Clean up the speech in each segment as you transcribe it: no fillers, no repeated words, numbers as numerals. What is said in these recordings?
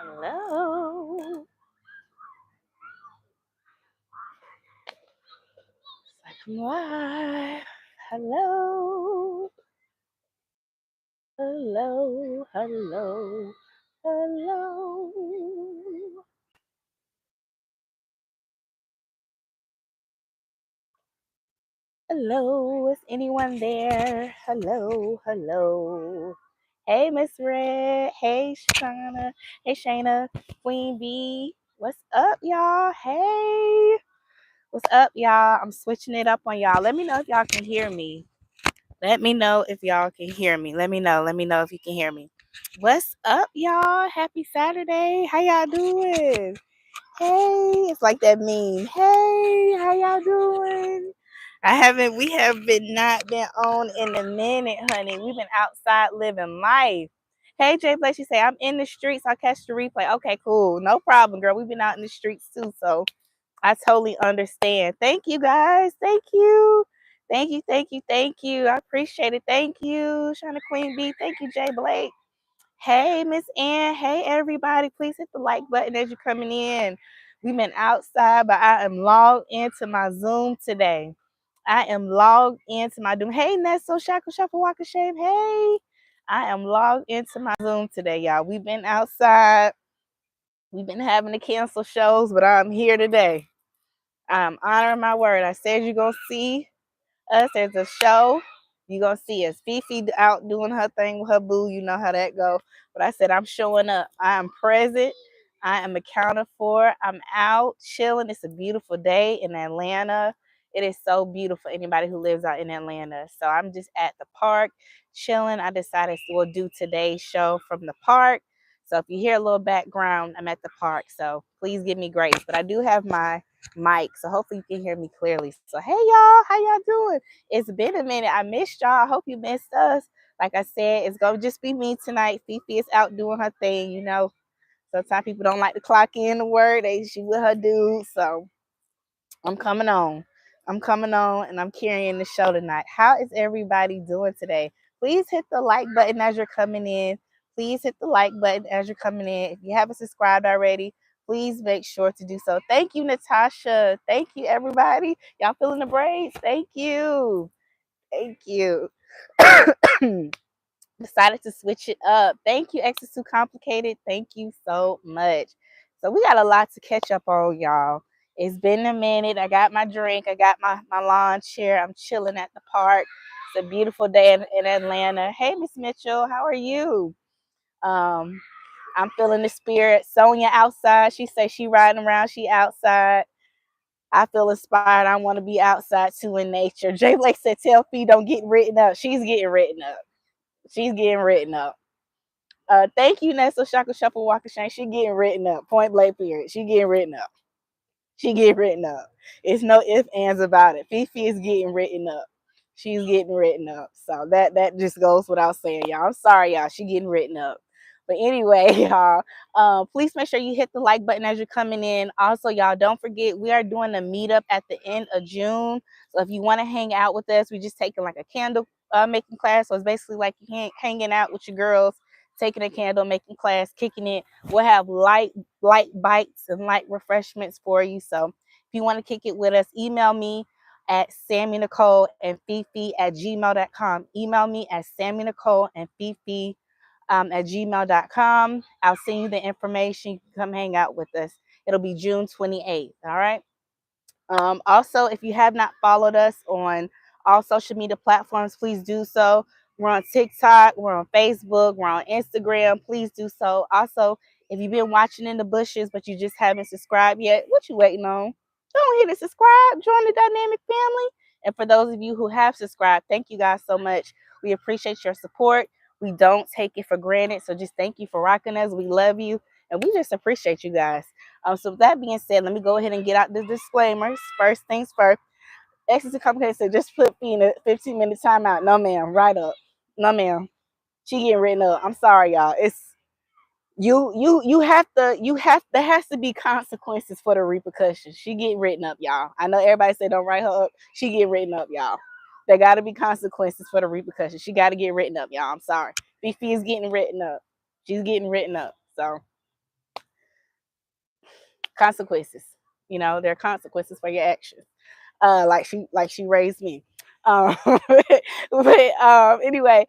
Hello. I'm live. Hello. Hello. Hello. Hello. Hello. Is anyone there? Hello. Hello. Hey, Miss Red. Hey, Shana. Hey, Shayna. Queen B. What's up, y'all? Hey. What's up, y'all? I'm switching it up on y'all. Let me know if y'all can hear me. Let me know if y'all can hear me. Let me know. Let me know if you can hear me. What's up, y'all? Happy Saturday. How y'all doing? Hey, it's like that meme. Hey, how y'all doing? We have been not been on in a minute, honey. We've been outside living life. Hey, Jay Blake, she say, I'm in the streets. I'll catch the replay. Okay, cool. No problem, girl. We've been out in the streets too, so I totally understand. Thank you, guys. Thank you. Thank you, thank you, thank you. I appreciate it. Thank you, Shana Queen B. Thank you, Jay Blake. Hey, Miss Ann. Hey, everybody. Please hit the like button as you're coming in. We've been outside, but I am logged into my Zoom today. I am logged into my Zoom. Hey, Nesso, Shackle, Shuffle, Walker, Shave. Hey, I am logged into my Zoom today, y'all. We've been outside. We've been having to cancel shows, but I'm here today. I'm honoring my word. I said you're going to see us as a show. You're going to see us. FeeFee out doing her thing with her boo. You know how that go. But I said I'm showing up. I am present. I am accounted for. I'm out chilling. It's a beautiful day in Atlanta. It is so beautiful. Anybody who lives out in Atlanta. So I'm just at the park chilling. I decided we'll do today's show from the park. So if you hear a little background, I'm at the park. So please give me grace. But I do have my mic, so hopefully you can hear me clearly. So hey y'all, how y'all doing? It's been a minute. I missed y'all. I hope you missed us. Like I said, it's gonna just be me tonight. FeeFee is out doing her thing, you know. Sometimes people don't like to clock in the word. She with her dude. So I'm coming on. I'm coming on and I'm carrying the show tonight. How is everybody doing today? Please hit the like button as you're coming in. Please hit the like button as you're coming in. If you haven't subscribed already, please make sure to do so. Thank you, Natasha. Thank you, everybody. Y'all feeling the braids? Thank you. Thank you. Decided to switch it up. Thank you, X is Too Complicated. Thank you so much. So we got a lot to catch up on, y'all. It's been a minute. I got my drink. I got my lawn chair. I'm chilling at the park. It's a beautiful day in Atlanta. Hey, Miss Mitchell, how are you? Um, I'm feeling the spirit. Sonia outside. She say she riding around. She outside. I feel inspired. I want to be outside too in nature. Jay Blake said, "Tell Fee don't get written up." She's getting written up. She's getting written up. Thank you, Nessa Shaka Shuffle Walker Shane. She getting written up. Point blank period. She getting written up. She getting written up. It's no ifs, ands about it. FeeFee is getting written up. She's getting written up. So that just goes without saying, y'all. I'm sorry, y'all. She getting written up. But anyway, y'all, please make sure you hit the like button as you're coming in. Also, y'all, don't forget, we are doing a meetup at the end of June. So if you want to hang out with us, we're just taking like a candle making class. So it's basically like you hanging out with your girls, taking a candle making class, kicking it. We'll have light bites and light refreshments for you. So if you want to kick it with us, email me at Sammie Nicole and FeeFee at gmail.com. Email me at Sammie Nicole and FeeFee at gmail.com. I'll send you the information. You can come hang out with us. It'll be June 28th. All right. Also, if you have not followed us on all social media platforms, please do so. We're on TikTok, we're on Facebook, we're on Instagram. Please do so. Also, if you've been watching in the bushes but you just haven't subscribed yet, what you waiting on? Don't hit the subscribe. Join the dynamic family. And for those of you who have subscribed, thank you guys so much. We appreciate your support. We don't take it for granted. So just thank you for rocking us. We love you. And we just appreciate you guys. So with that being said, let me go ahead and get out the disclaimers. First things first. Exit Complicated said just put Fee in a 15-minute timeout. No, ma'am. Right up. No, ma'am. She getting written up. I'm sorry, y'all. It's you have to there has to be consequences for the repercussions. She getting written up, y'all. I know everybody said don't write her up. She getting written up, y'all. There gotta be consequences for the repercussions. She gotta get written up, y'all. I'm sorry. FeeFee is getting written up. She's getting written up. So Consequences. You know, there are consequences for your actions. Like she raised me. But anyway,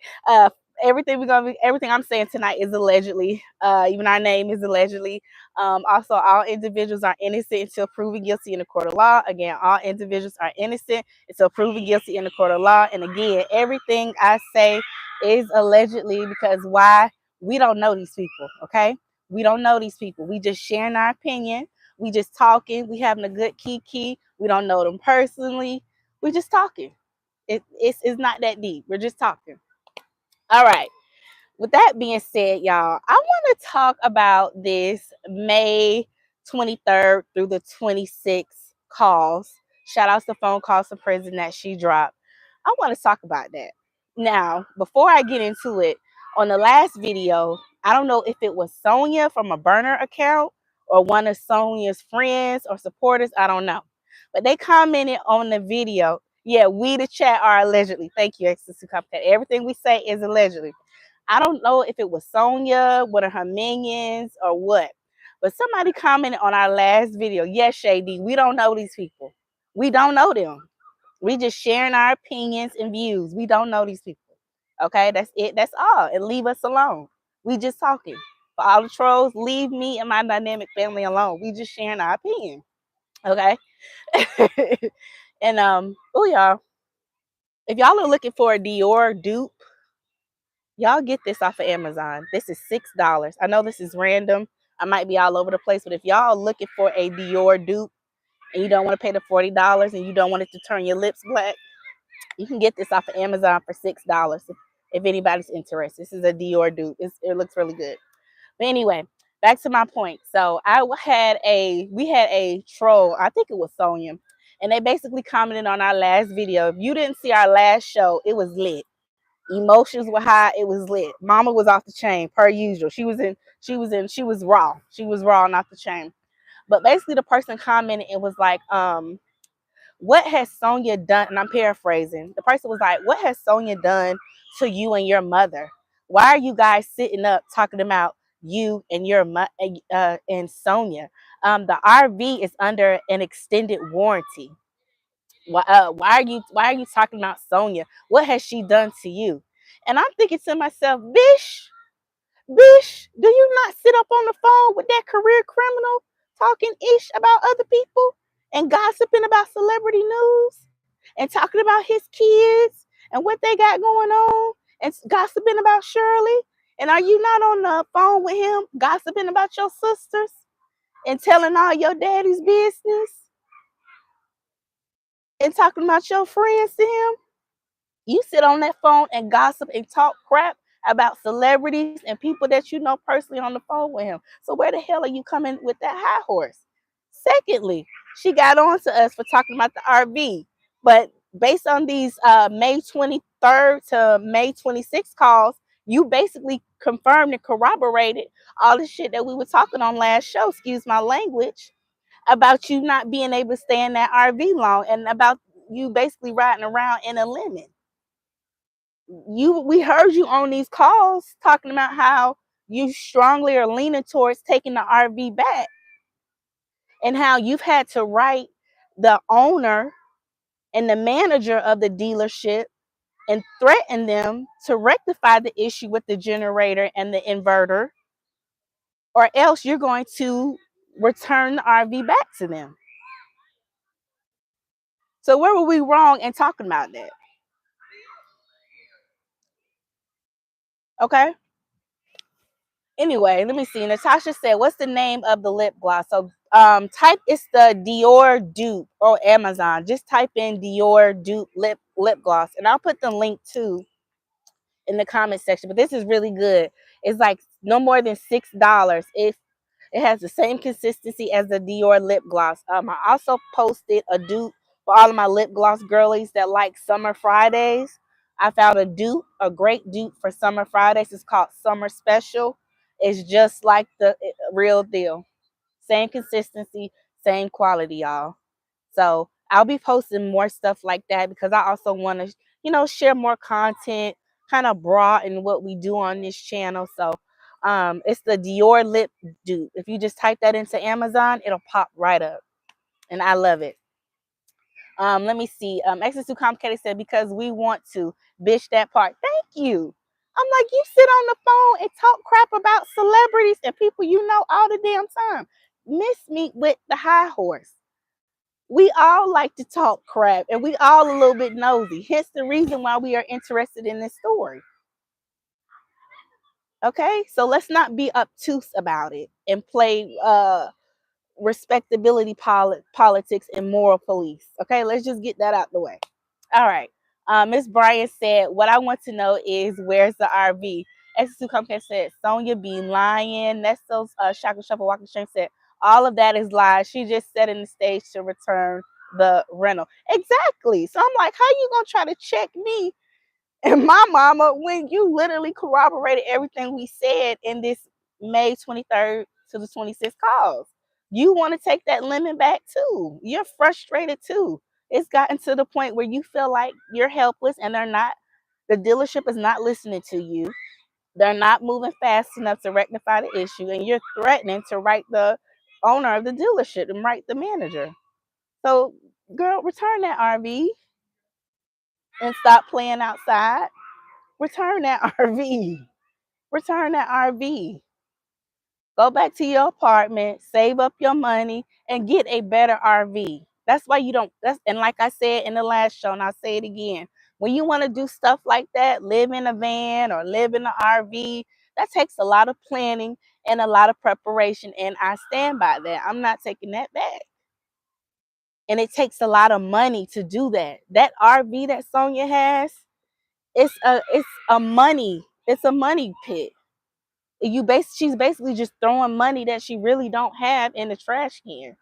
everything I'm saying tonight is allegedly. Even our name is allegedly. Also, all individuals are innocent until proven guilty in the court of law. Again, all individuals are innocent until proven guilty in the court of law. And again, everything I say is allegedly, because why? We don't know these people, okay? We don't know these people. We just sharing our opinion. We just talking. We having a good kiki. We don't know them personally. We just talking. It's not that deep. We're just talking. All right. With that being said, y'all, I want to talk about this May 23rd through the 26th calls. Shout outs to phone calls to prison that she dropped. I want to talk about that. Now, before I get into it, on the last video, I don't know if it was Sonia from a burner account or one of Sonia's friends or supporters. I don't know. But they commented on the video. Yeah, we the chat are allegedly. Thank you, Ecstasy Copycat. Everything we say is allegedly. I don't know if it was Sonia, one of her minions, or what. But somebody commented on our last video. Yes, Shady, we don't know these people. We don't know them. We just sharing our opinions and views. We don't know these people. Okay, that's it. That's all. And leave us alone. We just talking. For all the trolls, leave me and my dynamic family alone. We just sharing our opinion. Okay. And oh y'all, if y'all are looking for a Dior dupe, y'all get this off of Amazon. This is $6. I know this is random. I might be all over the place, but if y'all looking for a Dior dupe and you don't want to pay the $40 and you don't want it to turn your lips black, you can get this off of Amazon for $6 if anybody's interested. This is a Dior dupe. It looks really good. But anyway, back to my point. So we had a troll, I think it was Sonia, and they basically commented on our last video. If you didn't see our last show, it was lit. Emotions were high, it was lit. Mama was off the chain, per usual. She was raw. She was raw and off the chain. But basically the person commented, it was like, what has Sonia done? And I'm paraphrasing. The person was like, what has Sonia done to you and your mother? Why are you guys sitting up talking about you and your and Sonia? The RV is under an extended warranty. Why are you talking about Sonia? What has she done to you? And I'm thinking to myself, Bish, do you not sit up on the phone with that career criminal talking ish about other people and gossiping about celebrity news and talking about his kids and what they got going on and gossiping about Shirley? And are you not on the phone with him gossiping about your sisters and telling all your daddy's business and talking about your friends to him? You sit on that phone and gossip and talk crap about celebrities and people that you know personally on the phone with him. So where the hell are you coming with that high horse? Secondly, she got on to us for talking about the RV. But based on these May 23rd to May 26th calls, you basically confirmed and corroborated all the shit that we were talking on last show, excuse my language, about you not being able to stay in that RV long and about you basically riding around in a lemon. We heard you on these calls talking about how you strongly are leaning towards taking the RV back and how you've had to write the owner and the manager of the dealership and threaten them to rectify the issue with the generator and the inverter, or else you're going to return the RV back to them. So where were we wrong in talking about that? Okay. Anyway, let me see. Natasha said, what's the name of the lip gloss? So type, it's the Dior dupe or Amazon. Just type in Dior dupe lip gloss, and I'll put the link too in the comment section. But this is really good. It's like no more than $6. It has the same consistency as the Dior lip gloss. I also posted a dupe for all of my lip gloss girlies that like Summer Fridays. I found a great dupe for Summer Fridays. It's called Summer Special. It's just like the real deal. Same consistency, same quality, y'all. So I'll be posting more stuff like that because I also want to, share more content, kind of broaden what we do on this channel. So It's the Dior lip dupe. If you just type that into Amazon, it'll pop right up, and I love it. Let me see. X is too complicated said because we want to. Bitch that part. Thank you. I'm like, you sit on the phone and talk crap about celebrities and people you know all the damn time. Miss me with the high horse. We all like to talk crap and we all a little bit nosy. Hence the reason why we are interested in this story. Okay, so let's not be obtuse about it and play respectability politics and moral police. Okay, let's just get that out the way. All right. Miss Bryant said, what I want to know is where's the RV? X2 Comcast said, Sonya be lying. Nestos Shaka Shuffle Walking Strength said, all of that is lies. She just set in the stage to return the rental. Exactly. So I'm like, how you gonna try to check me and my mama when you literally corroborated everything we said in this May 23rd to the 26th calls? You want to take that lemon back too. You're frustrated too. It's gotten to the point where you feel like you're helpless and the dealership is not listening to you. They're not moving fast enough to rectify the issue, and you're threatening to write the owner of the dealership and write the manager. So, girl, return that RV and stop playing outside. Return that RV. Return that RV. Go back to your apartment, save up your money, and get a better RV. That's why you don't. And like I said in the last show, and I'll say it again. When you want to do stuff like that, live in a van or live in an RV, that takes a lot of planning and a lot of preparation. And I stand by that. I'm not taking that back. And it takes a lot of money to do that. That RV that Sonya has, it's a money pit. She's basically just throwing money that she really don't have in the trash can.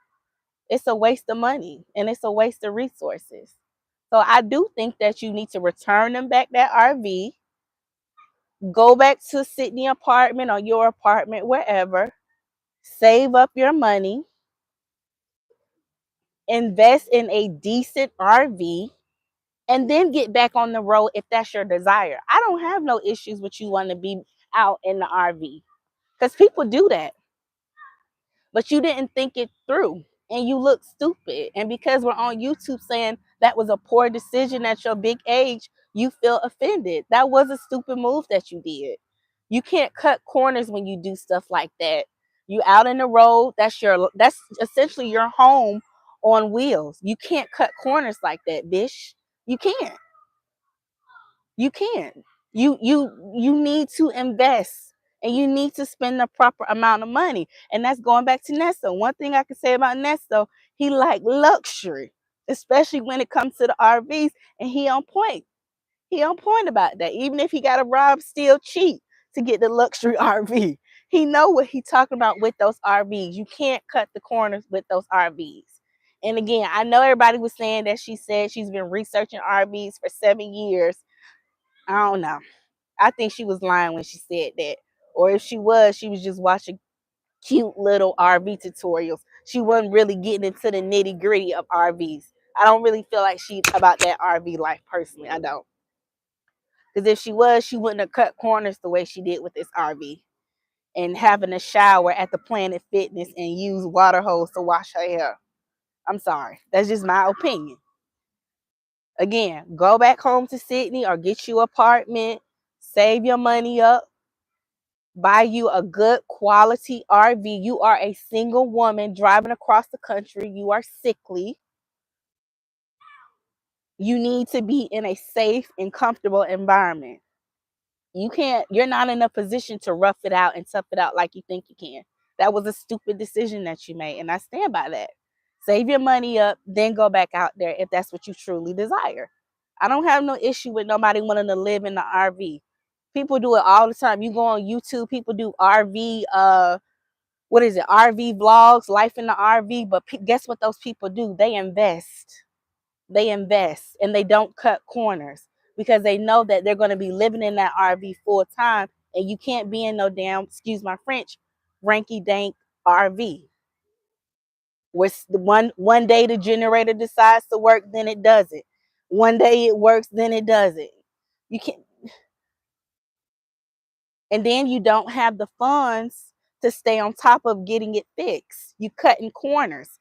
It's a waste of money and it's a waste of resources. So I do think that you need to return them back, that RV, go back to Sydney apartment or your apartment, wherever, save up your money, invest in a decent RV, and then get back on the road if that's your desire. I don't have no issues with you wanting to be out in the RV because people do that. But you didn't think it through and you look stupid. And because we're on YouTube saying that was a poor decision at your big age, you feel offended. That was a stupid move that you did. You can't cut corners when you do stuff like that. You out in the road, that's essentially your home on wheels. You can't cut corners like that, bish. You can't. You can't. You need to invest and you need to spend the proper amount of money. And that's going back to Nesto. One thing I can say about Nesto, he like luxury, especially when it comes to the RVs, and he on point. He on point about that. Even if he got to rob, steal, cheat to get the luxury RV, he know what he talking about with those RVs. You can't cut the corners with those RVs. And again, I know everybody was saying that she said she's been researching RVs for 7 years. I don't know. I think she was lying when she said that. Or if she was just watching cute little RV tutorials. She wasn't really getting into the nitty gritty of RVs. I don't really feel like she's about that RV life personally. I don't. Because if she was, she wouldn't have cut corners the way she did with this RV. And having a shower at the Planet Fitness and use water hose to wash her hair. I'm sorry. That's just my opinion. Again, go back home to Sydney or get you an apartment. Save your money up. Buy you a good quality RV. You are a single woman driving across the country. You are sickly. You need to be in a safe and comfortable environment. You're not in a position to rough it out and tough it out like you think you can. That was a stupid decision that you made, and I stand by that. Save your money up, then go back out there if that's what you truly desire. I don't have no issue with nobody wanting to live in the RV. People do it all the time. You go on YouTube, people do RV, what is it? RV vlogs, life in the RV. But guess what those people do? They invest. They invest and they don't cut corners because they know that they're going to be living in that RV full time. And you can't be in no damn, excuse my French, ranky dank RV. With one day the generator decides to work, then it doesn't. One day it works, then it doesn't. You can't. And then you don't have the funds to stay on top of getting it fixed. You cutting corners.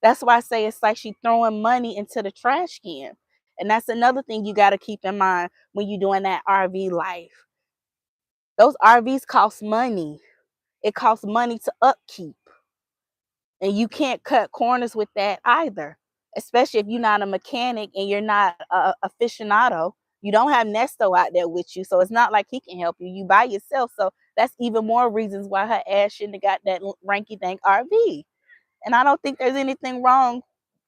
That's why I say it's like she throwing money into the trash can. And that's another thing you got to keep in mind when you're doing that RV life. Those RVs cost money. It costs money to upkeep. And you can't cut corners with that either, especially if you're not a mechanic and you're not a aficionado. You don't have Nesto out there with you, so it's not like he can help you. You by yourself, so that's even more reasons why her ass shouldn't have got that ranky dank RV. And I don't think there's anything wrong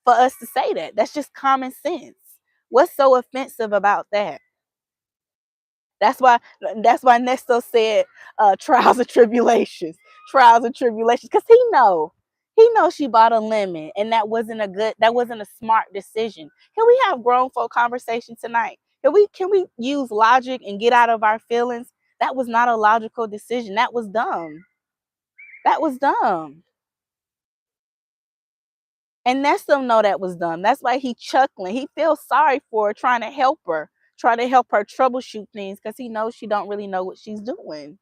for us to say that. That's just common sense. What's so offensive about that? That's why Nesto said trials and tribulations. Trials and tribulations. Because he knows she bought a lemon and that wasn't a smart decision. Can we have grown folk conversation tonight? Can we use logic and get out of our feelings? That was not a logical decision. That was dumb. That was dumb. And Nesto know that was dumb. That's why he chuckling. He feels sorry for her, trying to help her troubleshoot things because he knows she don't really know what she's doing.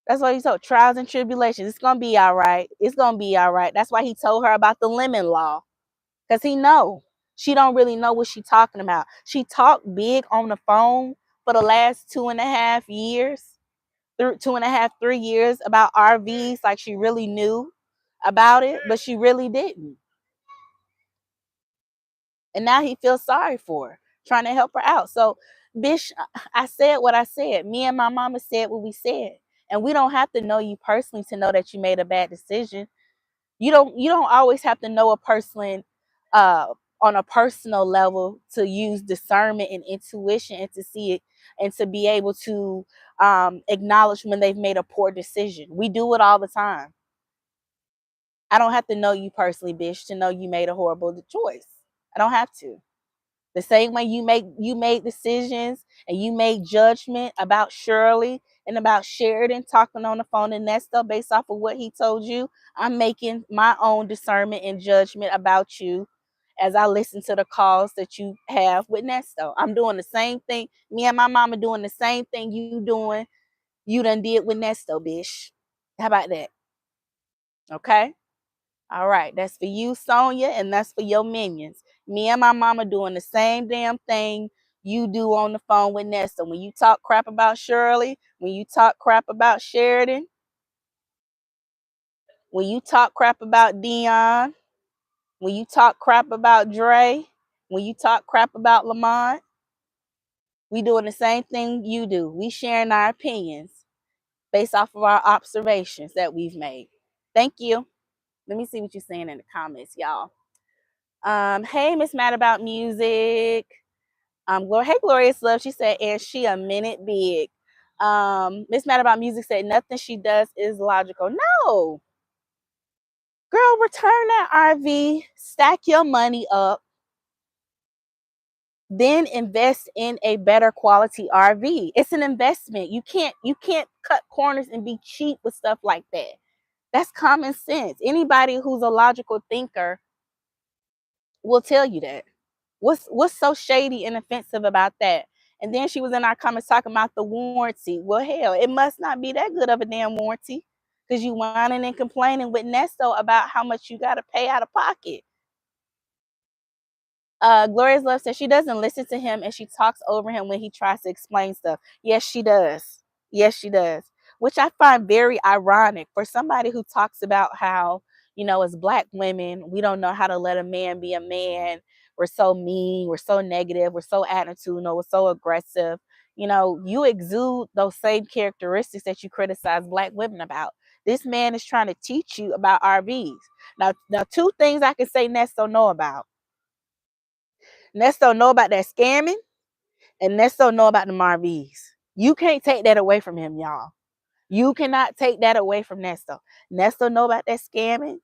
That's why he told trials and tribulations. It's gonna be all right. It's gonna be all right. That's why he told her about the lemon law. Because he know she don't really know what she talking about. She talked big on the phone for the last 2.5 years, 2.5, 3 years about RVs, like she really knew about it, but she really didn't. And now he feels sorry for her, trying to help her out. So, bitch, I said what I said. Me and my mama said what we said. And we don't have to know you personally to know that you made a bad decision. You don't always have to know a person uh on a personal level to use discernment and intuition and to see it and to be able to acknowledge when they've made a poor decision. We do it all the time. I don't have to know you personally, bitch, to know you made a horrible choice. I don't have to. The same way you made decisions and you made judgment about Shirley and about Sheridan talking on the phone and that stuff based off of what he told you, I'm making my own discernment and judgment about you as I listen to the calls that you have with Nesto. I'm doing the same thing. Me and my mama doing the same thing you done did with Nesto, bitch. How about that? Okay? All right, that's for you, Sonia, and that's for your minions. Me and my mama doing the same damn thing you do on the phone with Nesta. When you talk crap about Shirley, when you talk crap about Sheridan, when you talk crap about Dion, when you talk crap about Dre, when you talk crap about Lamont, we doing the same thing you do. We sharing our opinions based off of our observations that we've made. Thank you. Let me see what you're saying in the comments, y'all. Hey, Miss Mad About Music. Hey, Glorious Love. She said, and she a minute big. Miss Mad About Music said, nothing she does is logical. No, girl, return that RV, stack your money up, then invest in a better quality RV. It's an investment. You can't cut corners and be cheap with stuff like that. That's common sense. Anybody who's a logical thinker will tell you that. What's so shady and offensive about that? And then she was in our comments talking about the warranty. Well, hell, it must not be that good of a damn warranty because you whining and complaining with Nesto about how much you got to pay out of pocket. Gloria's Love says she doesn't listen to him and she talks over him when he tries to explain stuff. Yes, she does. Yes, she does. Which I find very ironic for somebody who talks about how, as Black women, we don't know how to let a man be a man. We're so mean, we're so negative, we're so attitudinal, we're so aggressive. You exude those same characteristics that you criticize Black women about. This man is trying to teach you about RVs. Now two things I can say Nesto know about. Nesto know about that scamming, and Nesto know about the RVs. You can't take that away from him, y'all. You cannot take that away from Nesto. Nesto know about that scamming.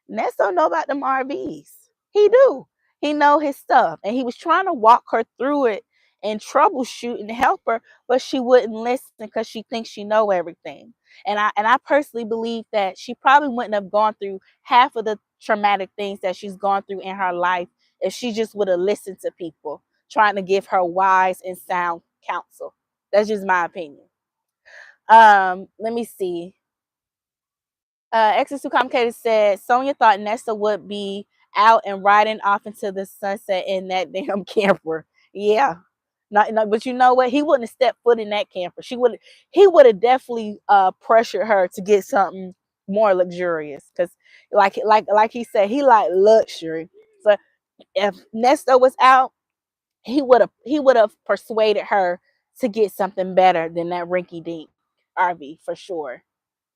Nesto know about them RVs. He do. He know his stuff. And he was trying to walk her through it and troubleshoot and help her, but she wouldn't listen because she thinks she know everything. And I personally believe that she probably wouldn't have gone through half of the traumatic things that she's gone through in her life if she just would have listened to people trying to give her wise and sound counsel. That's just my opinion. Let me see. Exes Too Complicated said Sonya thought Nesta would be out and riding off into the sunset in that damn camper. Yeah. Not, no, but you know what? He wouldn't have stepped foot in that camper. He would have definitely pressured her to get something more luxurious. Cause like he said, he like luxury. So if Nesta was out, he would have persuaded her to get something better than that rinky dink RV for sure.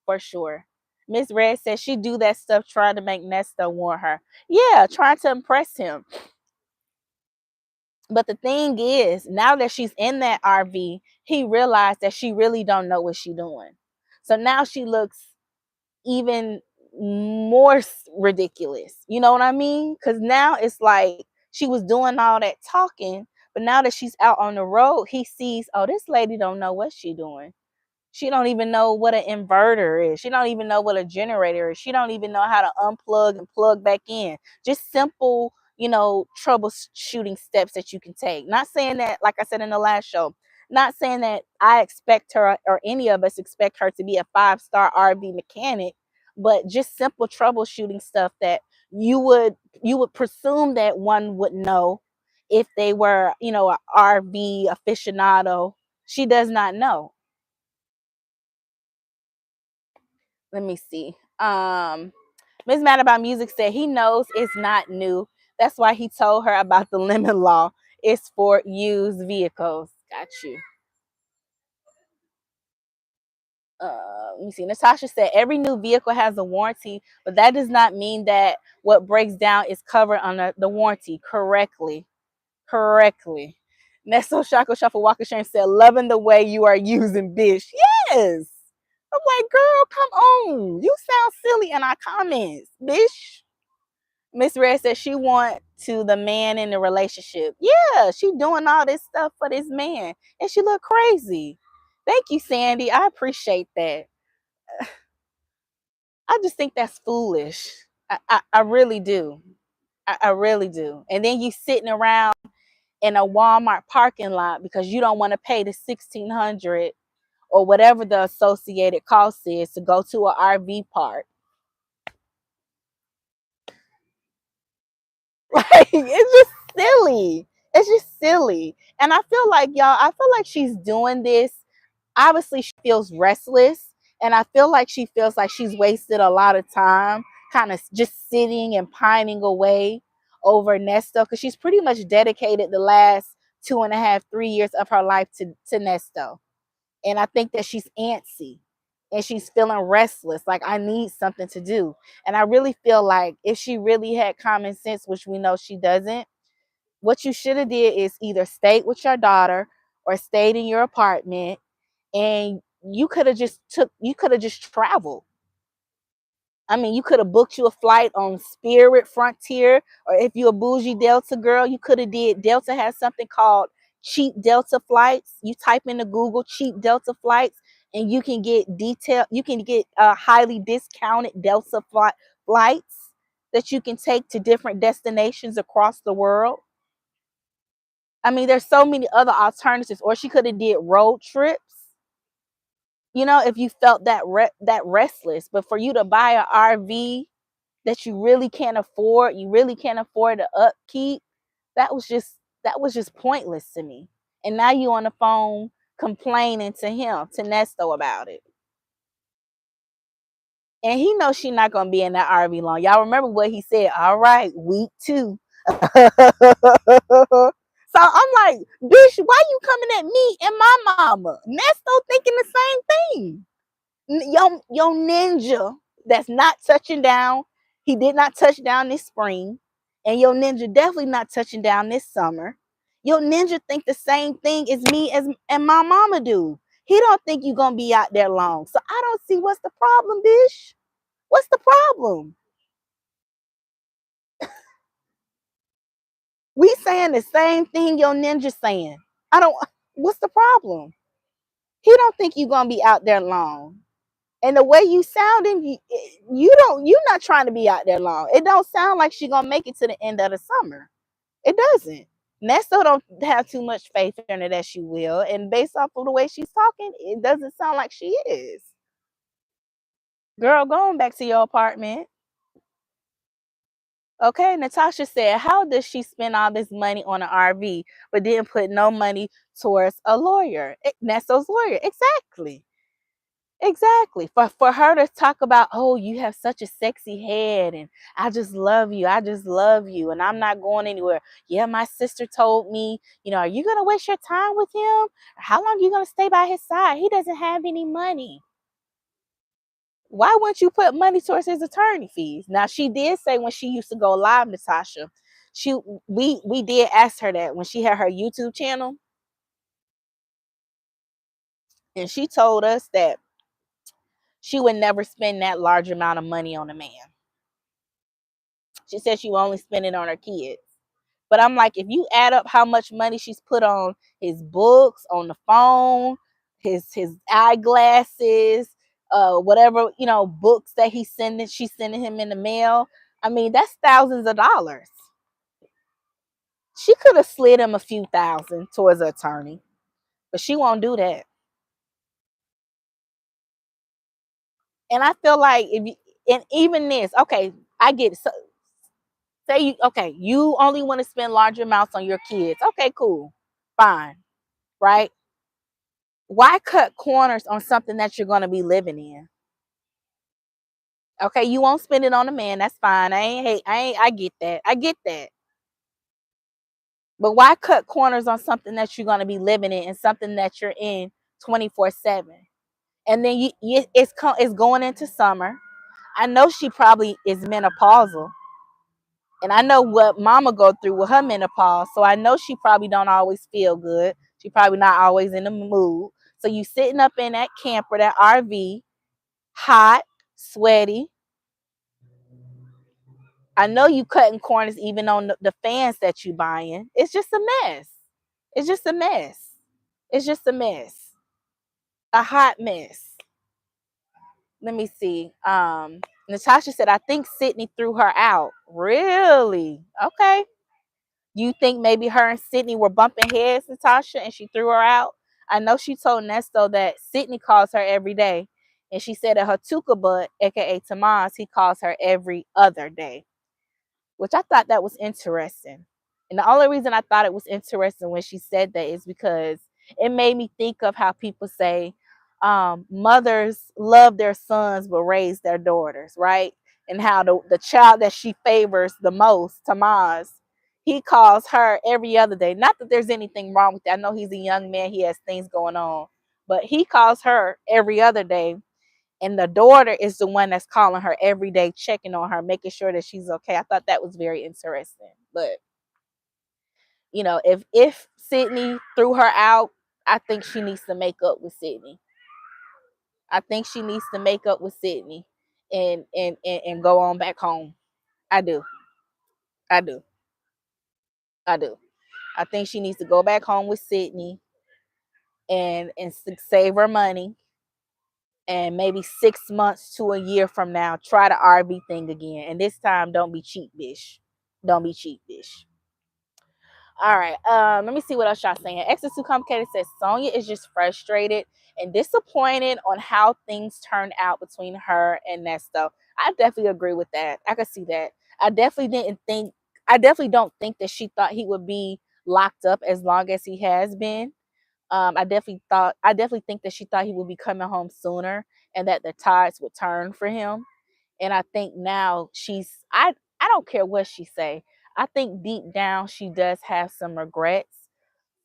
For sure. Miss Red says she do that stuff trying to make Nesta want her. Yeah, trying to impress him. But the thing is, now that she's in that RV, he realized that she really don't know what she's doing. So now she looks even more ridiculous. You know what I mean? Because now it's like she was doing all that talking, but now that she's out on the road, he sees, oh, this lady don't know what she doing. She don't even know what an inverter is. She don't even know what a generator is. She don't even know how to unplug and plug back in. Just simple, troubleshooting steps that you can take. Not saying that, like I said in the last show, not saying that I expect her or any of us expect her to be a 5-star RV mechanic, but just simple troubleshooting stuff that you would presume that one would know if they were, an RV aficionado. She does not know. Let me see. Ms. Mad About Music said he knows it's not new. That's why he told her about the lemon law. It's for used vehicles. Got you. Let me see. Natasha said every new vehicle has a warranty, but that does not mean that what breaks down is covered under the warranty. Correctly. Nesto Shako Shuffle Walker Shane said, loving the way you are using bitch. Yes. I'm like, girl, come on. You sound silly in our comments, bitch. Miss Red said she want to the man in the relationship. Yeah, she doing all this stuff for this man. And she look crazy. Thank you, Sandy. I appreciate that. I just think that's foolish. I really do. I really do. And then you sitting around in a Walmart parking lot because you don't want to pay the $1,600 or whatever the associated cost is to go to an RV park. Like, it's just silly. It's just silly. And I feel like she's doing this. Obviously, she feels restless. And I feel like she feels like she's wasted a lot of time kind of just sitting and pining away over Nesto because she's pretty much dedicated the last 2.5, 3 years of her life to Nesto. And I think that she's antsy and she's feeling restless. Like, I need something to do. And I really feel like if she really had common sense, which we know she doesn't, what you should have did is either stayed with your daughter or stayed in your apartment, and you could have just traveled. I mean, you could have booked you a flight on Spirit, Frontier, or if you're a bougie Delta girl, you could have did. Delta has something called cheap Delta flights. You type into Google cheap Delta flights, and you can get highly discounted Delta flights that you can take to different destinations across the world. I mean, there's so many other alternatives. Or she could have did road trips. If you felt that restless, but for you to buy an RV that you really can't afford, you really can't afford the upkeep, that was just pointless to me. And now you on the phone complaining to him, to Nesto, about it. And he knows she's not gonna be in that RV long. Y'all remember what he said? All right, week 2. So I'm like, bitch, why you coming at me and my mama? Nesto thinking the same thing. Your ninja that's not touching down. He did not touch down this spring, and your ninja definitely not touching down this summer. Your ninja think the same thing as me and my mama do. He don't think you gonna be out there long. So I don't see what's the problem, bitch. What's the problem? We saying the same thing your ninja saying. I don't. What's the problem? He don't think you gonna be out there long. And the way you sounding, you're not trying to be out there long. It don't sound like she gonna make it to the end of the summer. It doesn't. Nesto don't have too much faith in her that she will. And based off of the way she's talking, it doesn't sound like she is. Girl, going back to your apartment. Okay, Natasha said, how does she spend all this money on an RV but didn't put no money towards a lawyer? Nesto's lawyer. Exactly. Exactly. For her to talk about, oh, you have such a sexy head and I just love you. I just love you. And I'm not going anywhere. Yeah, my sister told me, are you going to waste your time with him? How long are you going to stay by his side? He doesn't have any money. Why wouldn't you put money towards his attorney fees? Now, she did say when she used to go live, Natasha, we did ask her that when she had her YouTube channel. And she told us that she would never spend that large amount of money on a man. She said she will only spend it on her kids. But I'm like, if you add up how much money she's put on his books, on the phone, his eyeglasses, whatever, books that she's sending him in the mail. I mean, that's thousands of dollars. She could have slid him a few thousand towards an attorney, but she won't do that. And I feel like and even this, okay, I get it. So, you only want to spend large amounts on your kids. Okay, cool, fine, right? Why cut corners on something that you're going to be living in? Okay, you won't spend it on a man. That's fine. I get that. I get that. But why cut corners on something that you're going to be living in and something that you're in 24/7? And then it's going into summer. I know she probably is menopausal. And I know what mama go through with her menopause. So I know she probably don't always feel good. She probably not always in the mood. So you sitting up in that camper, that RV, hot, sweaty. I know you cutting corners even on the fans that you buying. It's just a mess. It's just a mess. It's just a mess. A hot mess. Let me see. Natasha said, I think Sydney threw her out. Really? Okay. You think maybe her and Sydney were bumping heads, Natasha, and she threw her out? I know she told Nesto that Sydney calls her every day. And she said that her Tuka butt, aka Tomas, he calls her every other day, which I thought that was interesting. And the only reason I thought it was interesting when she said that is because it made me think of how people say mothers love their sons but raise their daughters, right? And how the child that she favors the most, Tamaz, he calls her every other day. Not that there's anything wrong with that. I know he's a young man. He has things going on. But he calls her every other day, and the daughter is the one that's calling her every day, checking on her, making sure that she's okay. I thought that was very interesting. But if Sydney threw her out, I think she needs to make up with Sydney. I think she needs to make up with Sydney and go on back home. I do. I do. I do. I think she needs to go back home with Sydney and save her money, and maybe 6 months to a year from now, try the RV thing again. And this time, don't be cheap, bitch. Don't be cheap, bitch. All right. Let me see what else y'all saying. X is too complicated says Sonya is just frustrated and disappointed on how things turned out between her and Nesto. I definitely agree with that. I could see that. I definitely don't think that she thought he would be locked up as long as he has been. I definitely think that she thought he would be coming home sooner and that the tides would turn for him. And I think now I don't care what she say. I think deep down she does have some regrets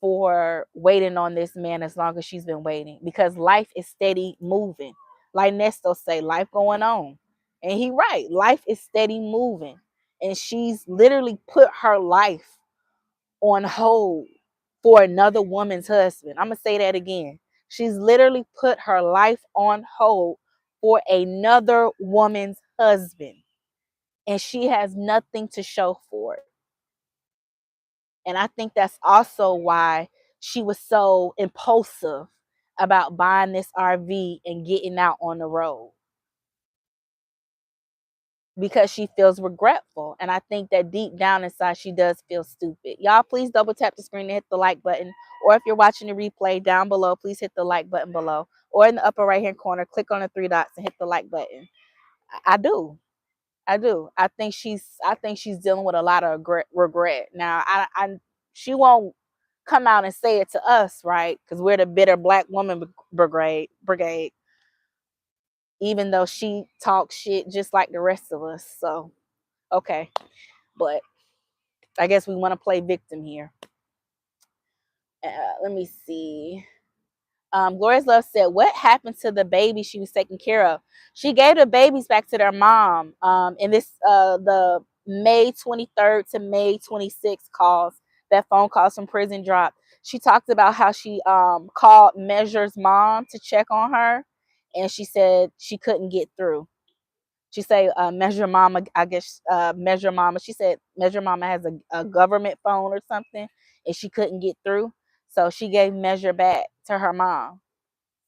for waiting on this man as long as she's been waiting, because life is steady moving. Like Nesto say, life going on. And he right, life is steady moving. And she's literally put her life on hold for another woman's husband. I'm going to say that again. She's literally put her life on hold for another woman's husband. And she has nothing to show for it. And I think that's also why she was so impulsive about buying this RV and getting out on the road. because she feels regretful. And I think that deep down inside, she does feel stupid. Y'all, please double tap the screen and hit the like button. Or if you're watching the replay down below, please hit the like button below. Or in the upper right hand corner, click on the three dots and hit the like button. I do. I do. I think she's dealing with a lot of regret. Now, she won't come out and say it to us, right? Because we're the bitter black woman brigade, even though she talks shit just like the rest of us. So, okay. But I guess we want to play victim here. Let me see. Gloria's Love said, what happened to the baby she was taking care of? She gave the babies back to their mom. In this, the May 23rd to May 26th calls, that phone calls from prison dropped. She talked about how she called Measure's mom to check on her, and she said she couldn't get through. She said, Measure Mama, I guess, Measure Mama. She said Measure Mama has a government phone or something, and she couldn't get through. So she gave Measure back to her mom.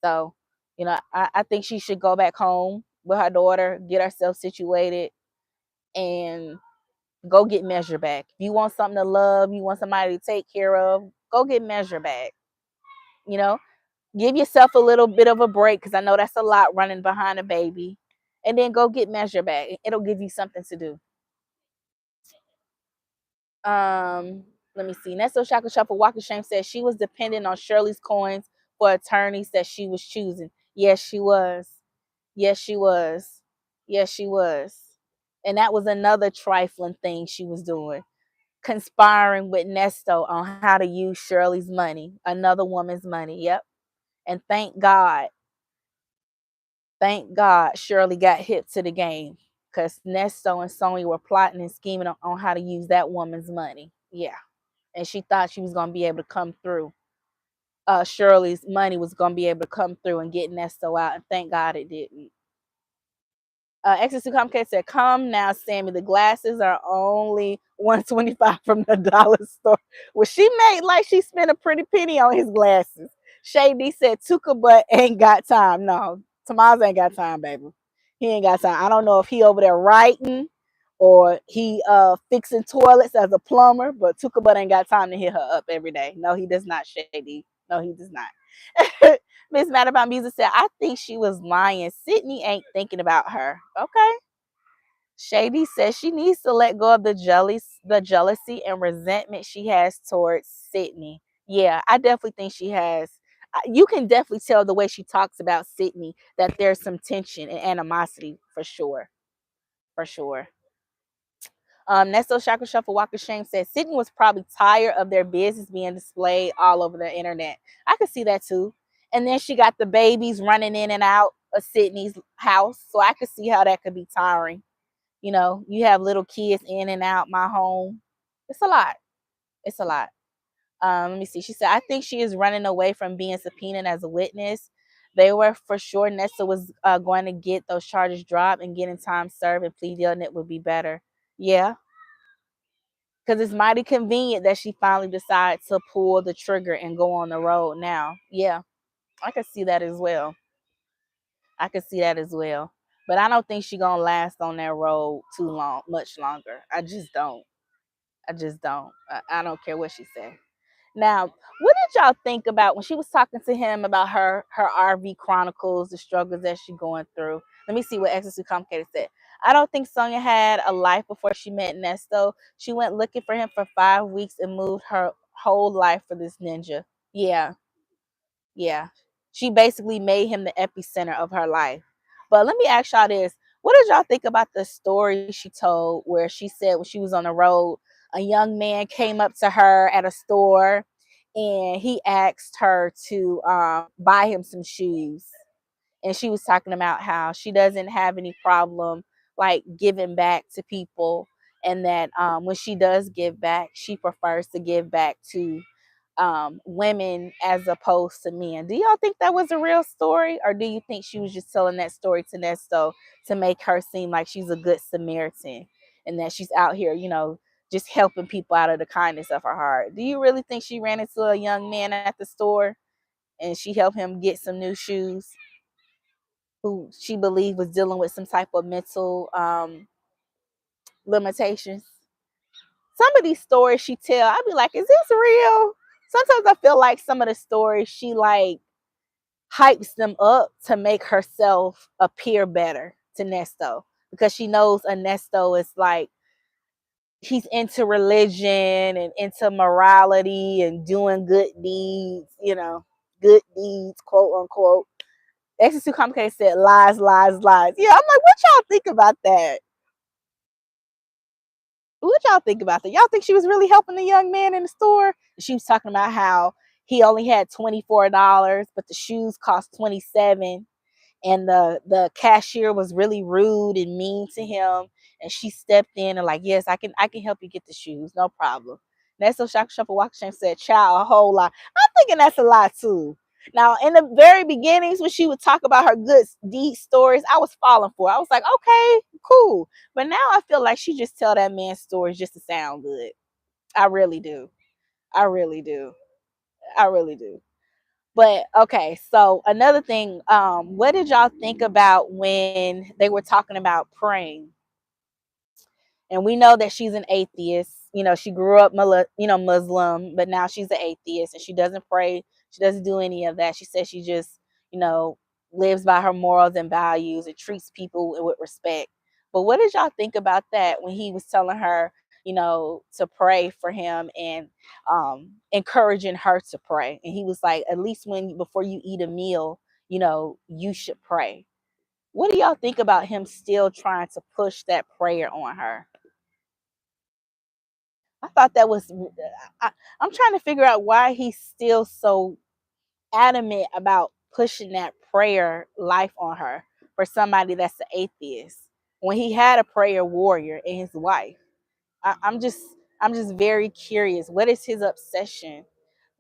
So, I think she should go back home with her daughter, get herself situated, and go get Measure back. If you want something to love, you want somebody to take care of, go get Measure back. You know, give yourself a little bit of a break, because I know that's a lot running behind a baby. And then go get Measure back. It'll give you something to do. Let me see. Nesto Shaka Shuffle Walker Shame says she was dependent on Shirley's coins for attorneys that she was choosing. Yes, she was. Yes, she was. Yes, she was. And that was another trifling thing she was doing. Conspiring with Nesto on how to use Shirley's money, another woman's money. Yep. And thank God Shirley got hip to the game, because Nesto and Sony were plotting and scheming on how to use that woman's money. Yeah. And she thought she was going to be able to come through. Shirley's money was going to be able to come through and get Nesto out. And thank God it didn't. Exodus Comcast said, come now, Sammie. The glasses are only $125 from the dollar store. Well, she made like she spent a pretty penny on his glasses. Shady said, Tuka butt ain't got time. No, Tomas ain't got time, baby. He ain't got time. I don't know if he over there writing or he fixing toilets as a plumber, but Tuka butt ain't got time to hit her up every day. No, he does not, Shady. No, he does not. Miss Mad About Music said, I think she was lying. Sydney ain't thinking about her. Okay. Shady says she needs to let go of the jealousy and resentment she has towards Sydney. Yeah, I definitely think she has. You can definitely tell the way she talks about Sydney that there's some tension and animosity for sure. For sure. Nesto Shaka Shuffle Walker Shame said Sydney was probably tired of their business being displayed all over the internet. I could see that too. And then she got the babies running in and out of Sydney's house. So I could see how that could be tiring. You have little kids in and out my home. It's a lot. It's a lot. Let me see. She said, I think she is running away from being subpoenaed as a witness. They were for sure Nessa was going to get those charges dropped and getting time served and plea deal, and it would be better. Yeah, because it's mighty convenient that she finally decided to pull the trigger and go on the road now. Yeah, I could see that as well. I could see that as well. But I don't think she's going to last on that road much longer. I just don't. I just don't. I don't care what she said. Now, what did y'all think about when she was talking to him about her RV chronicles, the struggles that she's going through? Let me see what Exodus Complicated said. I don't think Sonia had a life before she met Nesto. She went looking for him for 5 weeks and moved her whole life for this ninja. Yeah, yeah. She basically made him the epicenter of her life. But let me ask y'all this. What did y'all think about the story she told where she said when she was on the road, a young man came up to her at a store and he asked her to buy him some shoes. And she was talking about how she doesn't have any problem like giving back to people, and that when she does give back, she prefers to give back to women as opposed to men. Do y'all think that was a real story, or do you think she was just telling that story to Nesto to make her seem like she's a good Samaritan and that she's out here, just helping people out of the kindness of her heart? Do you really think she ran into a young man at the store and she helped him get some new shoes, who she believed was dealing with some type of mental limitations. Some of these stories she tell, I be like, is this real? Sometimes I feel like some of the stories she like hypes them up to make herself appear better to Nesto, because she knows Ernesto is like, he's into religion and into morality and doing good deeds, good deeds, quote unquote. X is too complicated said lies, lies, lies. Yeah, I'm like, what y'all think about that? What y'all think about that? Y'all think she was really helping the young man in the store? She was talking about how he only had $24, but the shoes cost 27, and the cashier was really rude and mean to him, and she stepped in and like, yes, I can help you get the shoes, no problem. That's so Shaka Shuffle Walker said, child, a whole lot. I'm thinking that's a lot too. Now, in the very beginnings, when she would talk about her good deed stories, I was falling for it. I was like, okay, cool. But now I feel like she just tell that man's stories just to sound good. I really do. I really do. I really do. But okay, so another thing, what did y'all think about when they were talking about praying? And we know that she's an atheist. She grew up, Muslim, but now she's an atheist and she doesn't pray. She doesn't do any of that. She says she just, you know, lives by her morals and values and treats people with respect. But what did y'all think about that when he was telling her, to pray for him and encouraging her to pray? And he was like, at least before you eat a meal, you should pray. What do y'all think about him still trying to push that prayer on her? I thought that was, I'm trying to figure out why he's still so adamant about pushing that prayer life on her for somebody that's an atheist when he had a prayer warrior in his wife. I'm just very curious. What is his obsession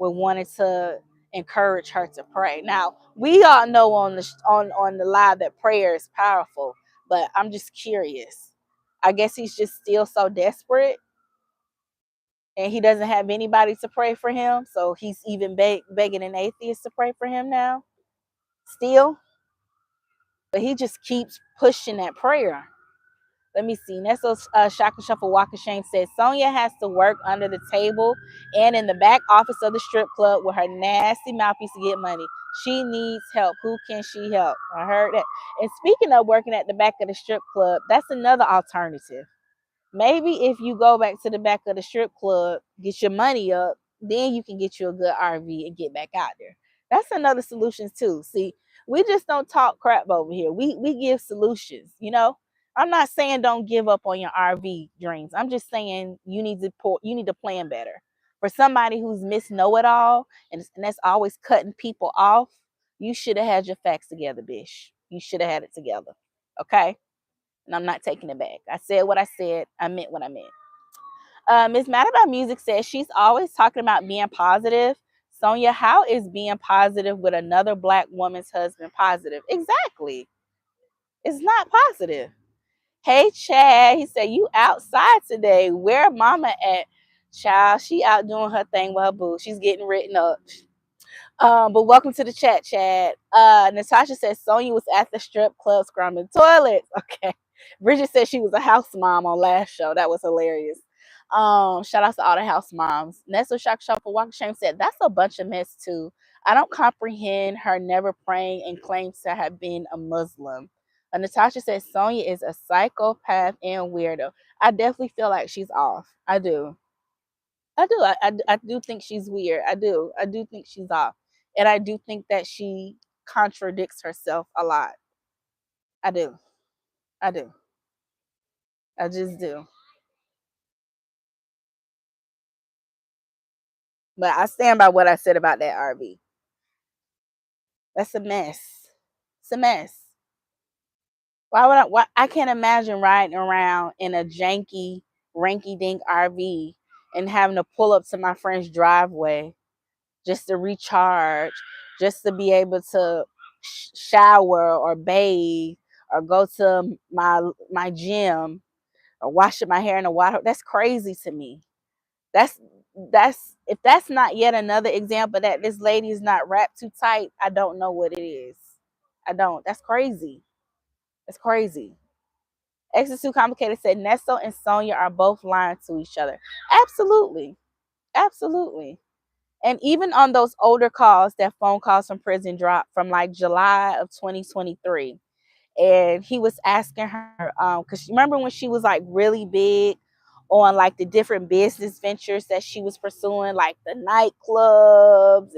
with wanting to encourage her to pray? Now we all know on the live that prayer is powerful, but I'm just curious. I guess he's just still so desperate and he doesn't have anybody to pray for him, so he's even begging an atheist to pray for him now still. But he just keeps pushing that prayer. Let me see. Nestle Shaka Shuffle Walker Shame says Sonia has to work under the table and in the back office of the strip club with her nasty mouthpiece to get money. She needs help. Who can she help? I heard that. And speaking of working at the back of the strip club, that's another alternative. Maybe if you go back to the back of the strip club, get your money up, then you can get you a good RV and get back out there. That's another solution too. See, we just don't talk crap over here. We give solutions, I'm not saying don't give up on your RV dreams. I'm just saying you need to plan better. For somebody who's Miss Know It All and that's always cutting people off, you should have had your facts together, bish. You should have had it together. Okay? And I'm not taking it back. I said what I said. I meant what I meant. Miss Mad About Music says she's always talking about being positive. Sonia, how is being positive with another Black woman's husband positive? Exactly. It's not positive. Hey, Chad. He said, you outside today. Where mama at? Child, she out doing her thing with her boo. She's getting written up. But welcome to the chat, Chad. Natasha says Sonya was at the strip club scrumming toilets. Okay. Bridget said she was a house mom on last show. That was hilarious. Shout out to all the house moms. Nestle Shock Shop for Walker Shame said that's a bunch of mess too. I don't comprehend her never praying and claims to have been a Muslim. Natasha says Sonya is a psychopath and weirdo. I definitely feel like she's off. I do. I do think she's weird. I do. I do think she's off. And I do think that she contradicts herself a lot. I do. I do. I just do. But I stand by what I said about that RV. That's a mess. It's a mess. Why would I can't imagine riding around in a janky, ranky dink RV and having to pull up to my friend's driveway just to recharge, just to be able to shower or bathe or go to my gym or wash my hair in the water. That's crazy to me. That's that's if that's not yet another example that this lady is not wrapped too tight, I don't know what it is. I don't. That's crazy. It's crazy. X is too complicated said Nesto and Sonya are both lying to each other. Absolutely. Absolutely. And even on those older calls, that phone calls from prison dropped from like July of 2023. And he was asking her, because remember when she was like really big on like the different business ventures that she was pursuing, like the nightclubs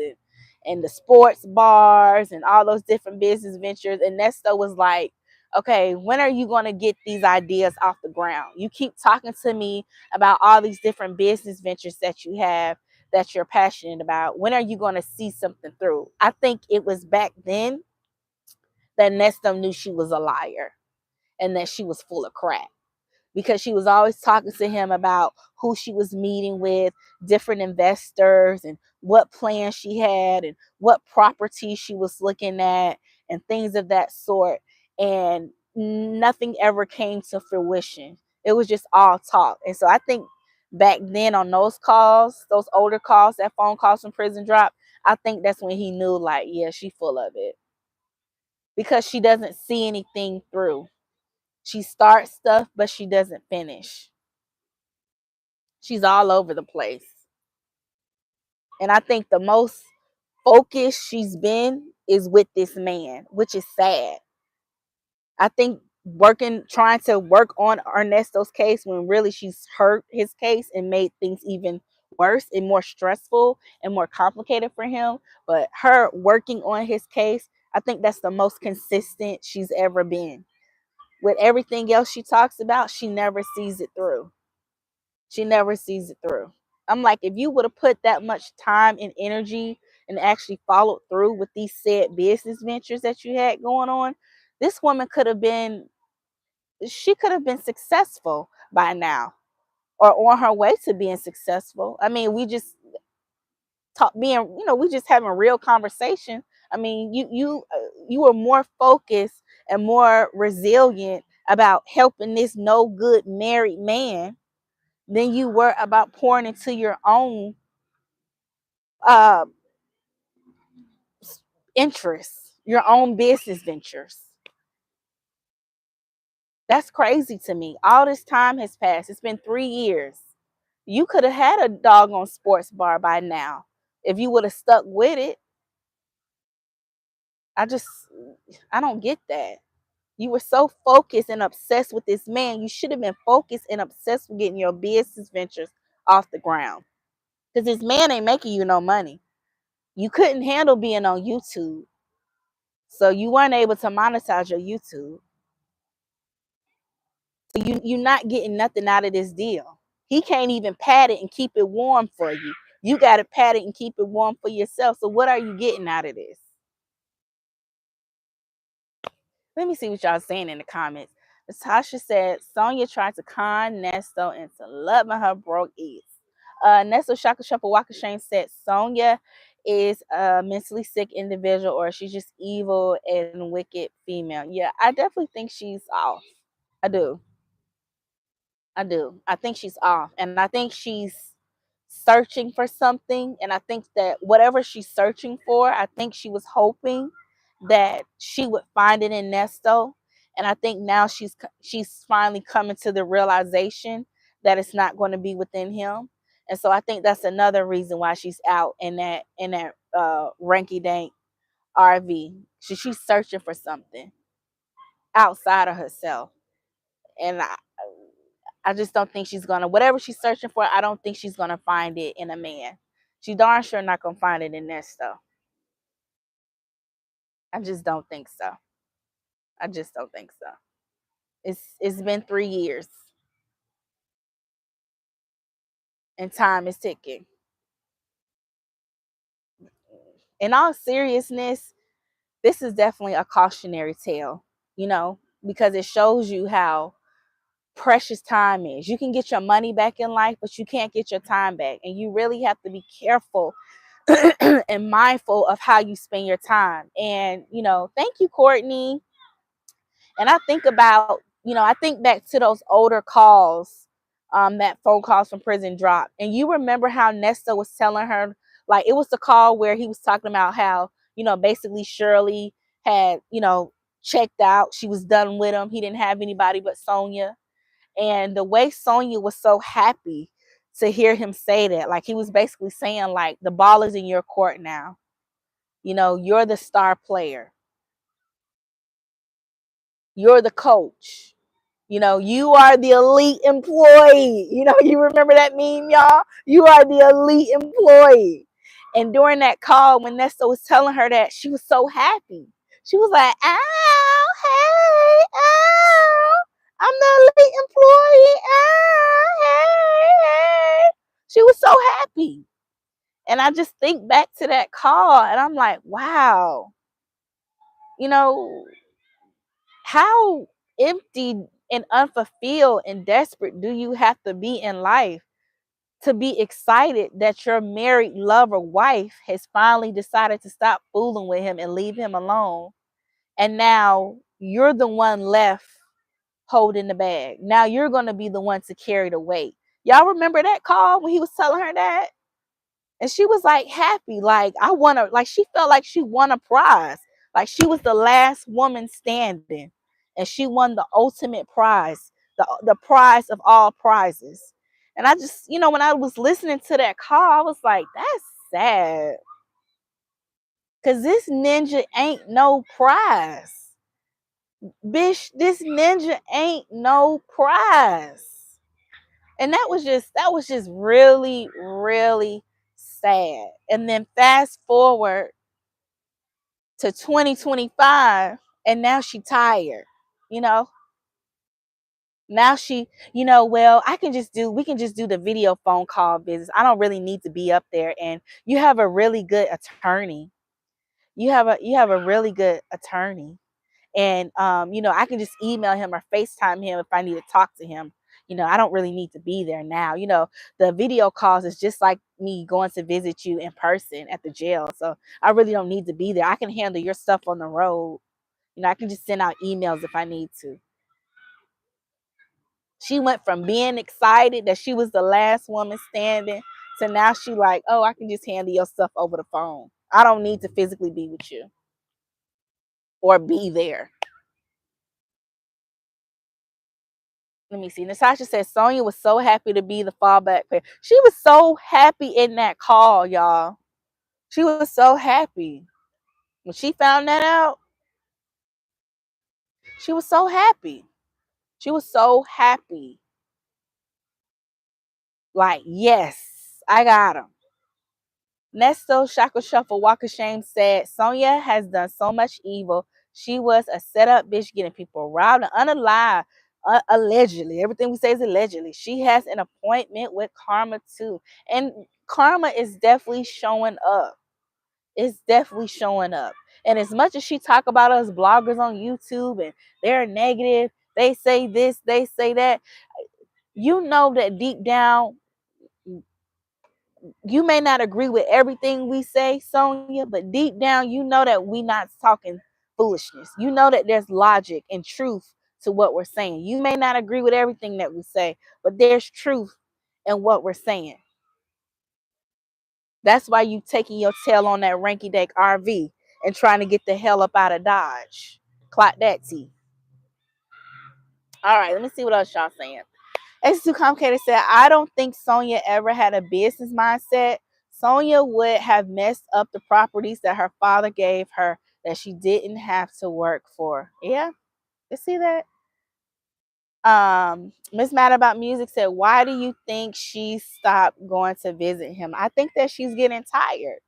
and the sports bars and all those different business ventures. And Nesto was like, okay, when are you going to get these ideas off the ground? You keep talking to me about all these different business ventures that you have, that you're passionate about. When are you going to see something through? I think it was back then that Nesto knew she was a liar and that she was full of crap, because she was always talking to him about who she was meeting with, different investors, and what plans she had and what property she was looking at and things of that sort. And nothing ever came to fruition. It was just all talk. And so I think back then on those calls, those older calls, that phone calls from prison drop, I think that's when he knew, like, yeah, she full of it, because she doesn't see anything through. She starts stuff, but she doesn't finish. She's all over the place. And I think the most focused she's been is with this man, which is sad. I think trying to work on Ernesto's case when really she's hurt his case and made things even worse and more stressful and more complicated for him. But her working on his case, I think that's the most consistent she's ever been. With everything else she talks about, she never sees it through. She never sees it through. I'm like, if you would have put that much time and energy and actually followed through with these said business ventures that you had going on, this woman could have been, she could have been successful by now, or on her way to being successful. I mean, we just we just having a real conversation. I mean, you were more focused and more resilient about helping this no good married man than you were about pouring into your own uh, interests, your own business ventures. That's crazy to me. All this time has passed. It's been 3 years. You could have had a doggone sports bar by now if you would have stuck with it. I just, I don't get that. You were so focused and obsessed with this man. You should have been focused and obsessed with getting your business ventures off the ground. Because this man ain't making you no money. You couldn't handle being on YouTube. So you weren't able to monetize your YouTube. So you're not getting nothing out of this deal. He can't even pat it and keep it warm for you. You got to pat it and keep it warm for yourself. So what are you getting out of this? Let me see what y'all saying in the comments. Natasha said Sonya tried to con Nesto into loving her broke eats. Nesto Shaka Shuffle Waka Shane said Sonya is a mentally sick individual, or she's just evil and wicked female. Yeah, I definitely think she's off. I do. I do. I think she's off. And I think she's searching for something. And I think that whatever she's searching for, I think she was hoping that she would find it in Nesto. And I think now she's finally coming to the realization that it's not going to be within him. And so I think that's another reason why she's out in that ranky dank RV. She's searching for something outside of herself. And I just don't think she's gonna, whatever she's searching for, I don't think she's gonna find it in a man. She darn sure not gonna find it in Nesto. I just don't think so. I just don't think so. It's been 3 years and time is ticking. In all seriousness, this is definitely a cautionary tale, because it shows you how precious time is. You can get your money back in life, but you can't get your time back. And you really have to be careful and mindful of how you spend your time. And, thank you, Courtney. And I think about, I think back to those older calls, that phone calls from prison dropped. And you remember how Nesta was telling her, like, it was the call where he was talking about how, basically Shirley had, checked out. She was done with him. He didn't have anybody but Sonya. And the way Sonya was so happy to hear him say that, like he was basically saying, like, the ball is in your court now. You know, you're the star player. You're the coach. You know, you are the elite employee. You know, you remember that meme, y'all? You are the elite employee. And during that call, when Nesta was telling her that, she was so happy. She was like, "Oh, hey, oh, I'm the elite employee. Oh, hey, hey." She was so happy. And I just think back to that call and I'm like, wow, you know, how empty and unfulfilled and desperate do you have to be in life to be excited that your married lover wife has finally decided to stop fooling with him and leave him alone? And now you're the one left holding the bag. Now you're going to be the one to carry the weight. Y'all remember that call when he was telling her that? And she was like happy, like I want to, like she felt like she won a prize, like she was the last woman standing, and she won the ultimate prize, the prize of all prizes. And I just, you know, when I was listening to that call, I was like, that's sad, cause this ninja ain't no prize, bitch. This ninja ain't no prize. And that was just really, really sad. And then fast forward to 2025, and now she tired, you know. Now she, you know, well, we can just do the video phone call business. I don't really need to be up there. And you have a really good attorney. You have a really good attorney. And you know, I can just email him or FaceTime him if I need to talk to him. You know, I don't really need to be there now. You know, the video calls is just like me going to visit you in person at the jail. So I really don't need to be there. I can handle your stuff on the road. You know, I can just send out emails if I need to. She went from being excited that she was the last woman standing to now she like, oh, I can just handle your stuff over the phone. I don't need to physically be with you or be there. Let me see. Natasha said Sonya was so happy to be the fallback player. She was so happy in that call, y'all. She was so happy. When she found that out, she was so happy. She was so happy. Like, yes, I got him. Nesto Shaka Shuffle Walker Shame said Sonya has done so much evil. She was a setup bitch getting people robbed and unalive. Allegedly, everything we say is allegedly. She has an appointment with karma too, and karma is definitely showing up. It's definitely showing up. And as much as she talk about us bloggers on YouTube and they're negative, they say this, they say that, you know that deep down you may not agree with everything we say, Sonya, but deep down, you know that we not talking foolishness. You know that there's logic and truth to what we're saying. You may not agree with everything that we say, but there's truth in what we're saying. That's why you taking your tail on that ranky dank RV and trying to get the hell up out of Dodge. Clock that T. All right, let me see what else y'all saying. It's too complicated. Said, I don't think Sonya ever had a business mindset. Sonya would have messed up the properties that her father gave her that she didn't have to work for. Yeah, you see that? Miss Mad About Music said, why do you think she stopped going to visit him? I think that she's getting tired.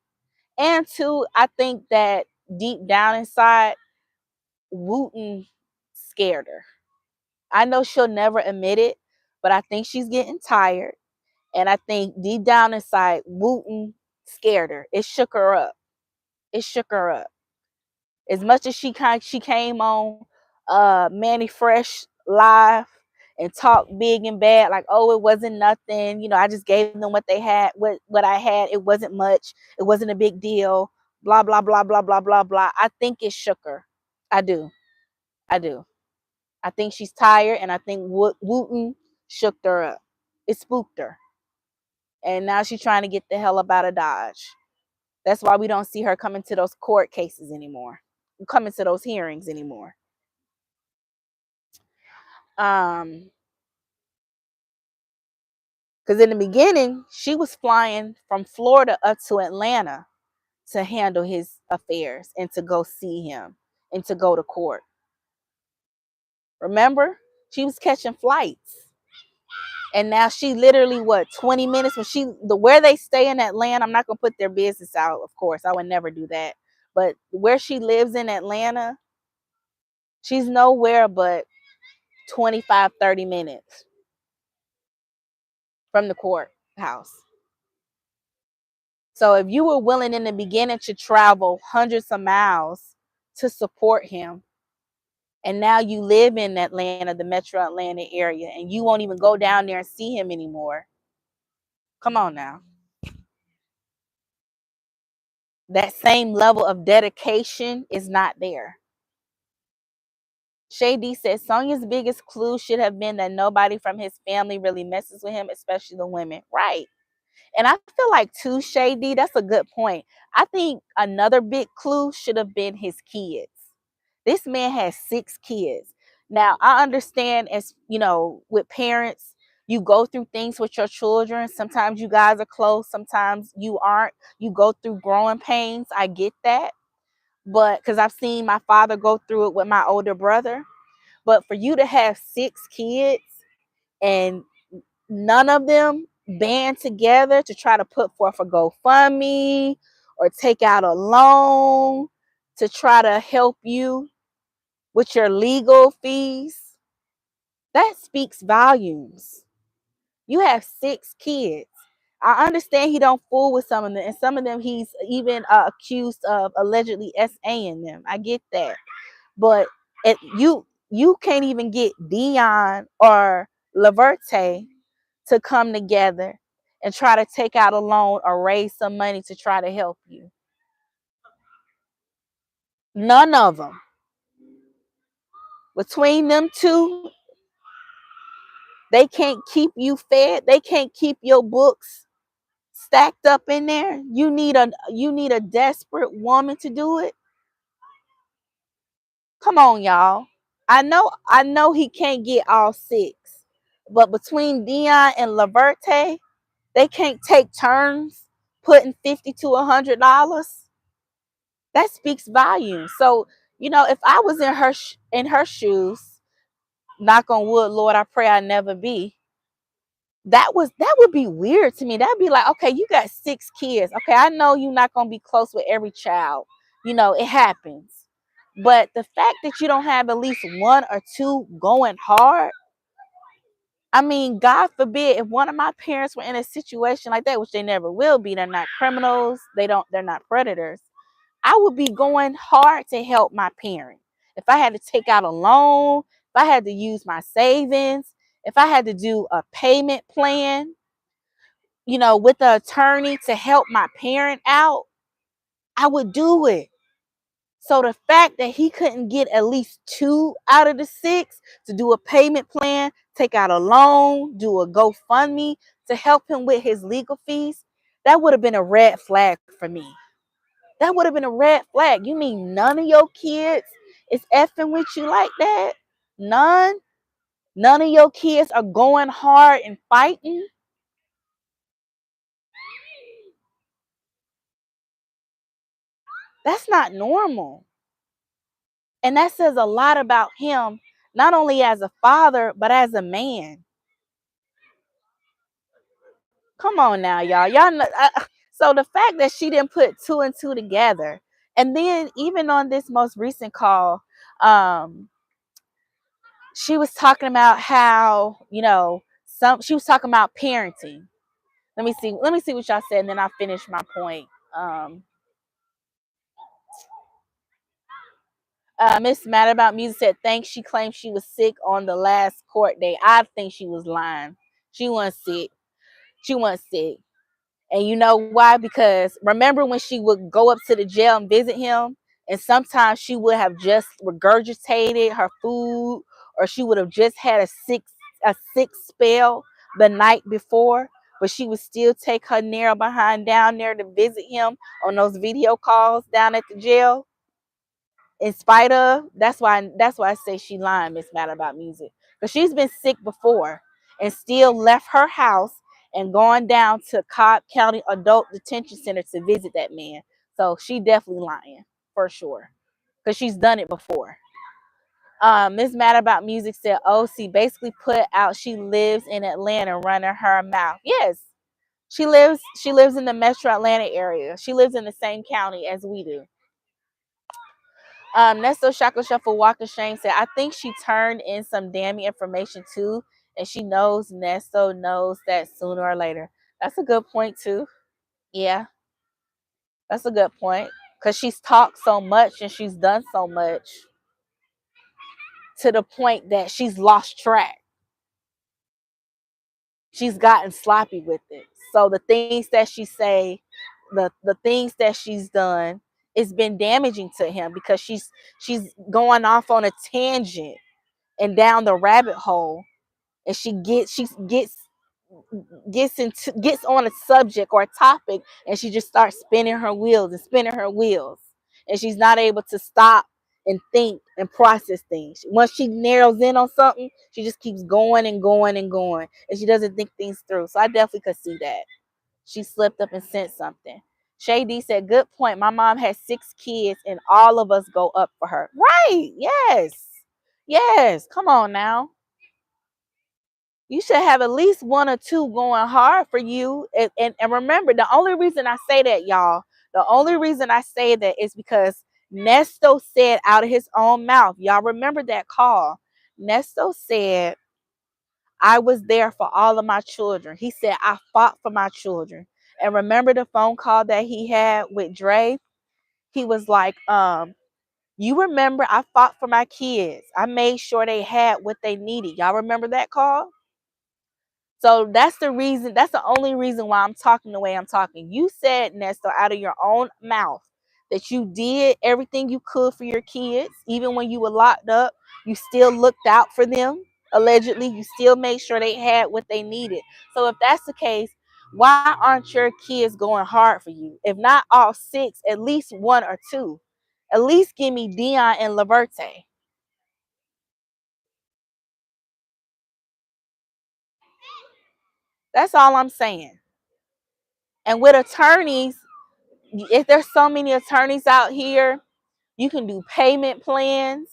And two, I think that deep down inside, Wooten scared her. I know she'll never admit it, but I think she's getting tired. And I think deep down inside, Wooten scared her. It shook her up. It shook her up. As much as she came on Manny Fresh live and talked big and bad, like, oh, it wasn't nothing. You know, I just gave them what they had, what I had. It wasn't much. It wasn't a big deal. Blah, blah, blah, blah, blah, blah, blah. I think it shook her. I do. I do. I think she's tired, and I think Wooten shook her up. It spooked her. And now she's trying to get the hell up out of Dodge. That's why we don't see her coming to those court cases anymore, coming to those hearings anymore. Because in the beginning, she was flying from Florida up to Atlanta to handle his affairs and to go see him and to go to court. Remember? She was catching flights. And now she literally, what, 20 minutes when where they stay in Atlanta, I'm not going to put their business out, of course. I would never do that. But where she lives in Atlanta, she's nowhere but 25, 30 minutes from the courthouse. So if you were willing in the beginning to travel hundreds of miles to support him, and now you live in Atlanta, the metro Atlanta area, and you won't even go down there and see him anymore. Come on now. That same level of dedication is not there. Shay D says Sonya's biggest clue should have been that nobody from his family really messes with him, especially the women. Right. And I feel like too, Shay D, that's a good point. I think another big clue should have been his kids. This man has 6 kids. Now, I understand, as you know, with parents, you go through things with your children. Sometimes you guys are close, sometimes you aren't. You go through growing pains. I get that. But because I've seen my father go through it with my older brother. But for you to have 6 kids and none of them band together to try to put forth a GoFundMe or take out a loan to try to help you with your legal fees, that speaks volumes. You have 6 kids. I understand he don't fool with some of them, and some of them he's even accused of allegedly SAing them. I get that, but you can't even get Dion or Laverte to come together and try to take out a loan or raise some money to try to help you. None of them. Between them two, they can't keep you fed. They can't keep your books stacked up in there. You need a desperate woman to do it. Come on, y'all. I know he can't get all 6. But between Dion and Laverte, they can't take turns putting $50 to $100. That speaks volumes. So, if I was in her shoes, knock on wood, Lord, I pray I never be. That would be weird to me. That'd be like, okay, you got 6 kids. Okay, I know you're not gonna be close with every child. It happens. But the fact that you don't have at least 1 or 2 going hard, I mean, God forbid if one of my parents were in a situation like that, which they never will be, they're not criminals, they're not predators. I would be going hard to help my parent. If I had to take out a loan, if I had to use my savings, if I had to do a payment plan, with the attorney to help my parent out, I would do it. So the fact that he couldn't get at least 2 out of the 6 to do a payment plan, take out a loan, do a GoFundMe to help him with his legal fees, that would have been a red flag for me. That would have been a red flag. You mean none of your kids is effing with you like that? None? None of your kids are going hard and fighting? That's not normal. And that says a lot about him, not only as a father, but as a man. Come on now, y'all. Y'all know, so the fact that she didn't put 2 and 2 together, and then even on this most recent call, she was talking about how, she was talking about parenting. Let me see what y'all said, and then I'll finish my point. Miss Mad About Music said, thanks. She claimed she was sick on the last court day. I think she was lying. She wasn't sick. She wasn't sick. And you know why? Because remember when she would go up to the jail and visit him, and sometimes she would have just regurgitated her food, or she would have just had a sick spell the night before, but she would still take her narrow behind down there to visit him on those video calls down at the jail. In spite of, that's why I say she lying, Miss Mad About Music. because she's been sick before and still left her house and gone down to Cobb County Adult Detention Center to visit that man. So she definitely lying for sure, because she's done it before. Miss Mad About Music said, "Oh, she basically put out she lives in Atlanta, running her mouth." Yes, she lives. She lives in the Metro Atlanta area. She lives in the same county as we do. Nesto Shaka Shuffle Walker Shane said, "I think she turned in some damning information too, and she knows Nesto knows that sooner or later." That's a good point too. Yeah, that's a good point, because she's talked so much and she's done so much to the point that she's lost track. She's gotten sloppy with it. So the things that she say, the things that she's done, it's been damaging to him, because she's going off on a tangent and down the rabbit hole, and she gets on a subject or a topic, and she just starts spinning her wheels and spinning her wheels, and she's not able to stop and think and process things. Once she narrows in on something, she just keeps going and going and going, and she doesn't think things through. So I definitely could see that she slipped up and sent something. Shay D said, "Good point. My mom has 6 kids and all of us go up for her." Right. Yes. Yes. Come on now. You should have at least one or two going hard for you. And remember, the only reason I say that, y'all, the only reason I say that is because Nesto said out of his own mouth, y'all remember that call? Nesto said, "I was there for all of my children." He said, "I fought for my children." And remember the phone call that he had with Dre? He was like, "You remember I fought for my kids. I made sure they had what they needed." Y'all remember that call? So that's the reason, that's the only reason why I'm talking the way I'm talking. You said, Nestor, out of your own mouth, that you did everything you could for your kids. Even when you were locked up, you still looked out for them. Allegedly, you still made sure they had what they needed. So if that's the case, why aren't your kids going hard for you? If not all 6, at least 1 or 2. At least give me Dion and Laverte. That's all I'm saying. And with attorneys, if there's so many attorneys out here, you can do payment plans.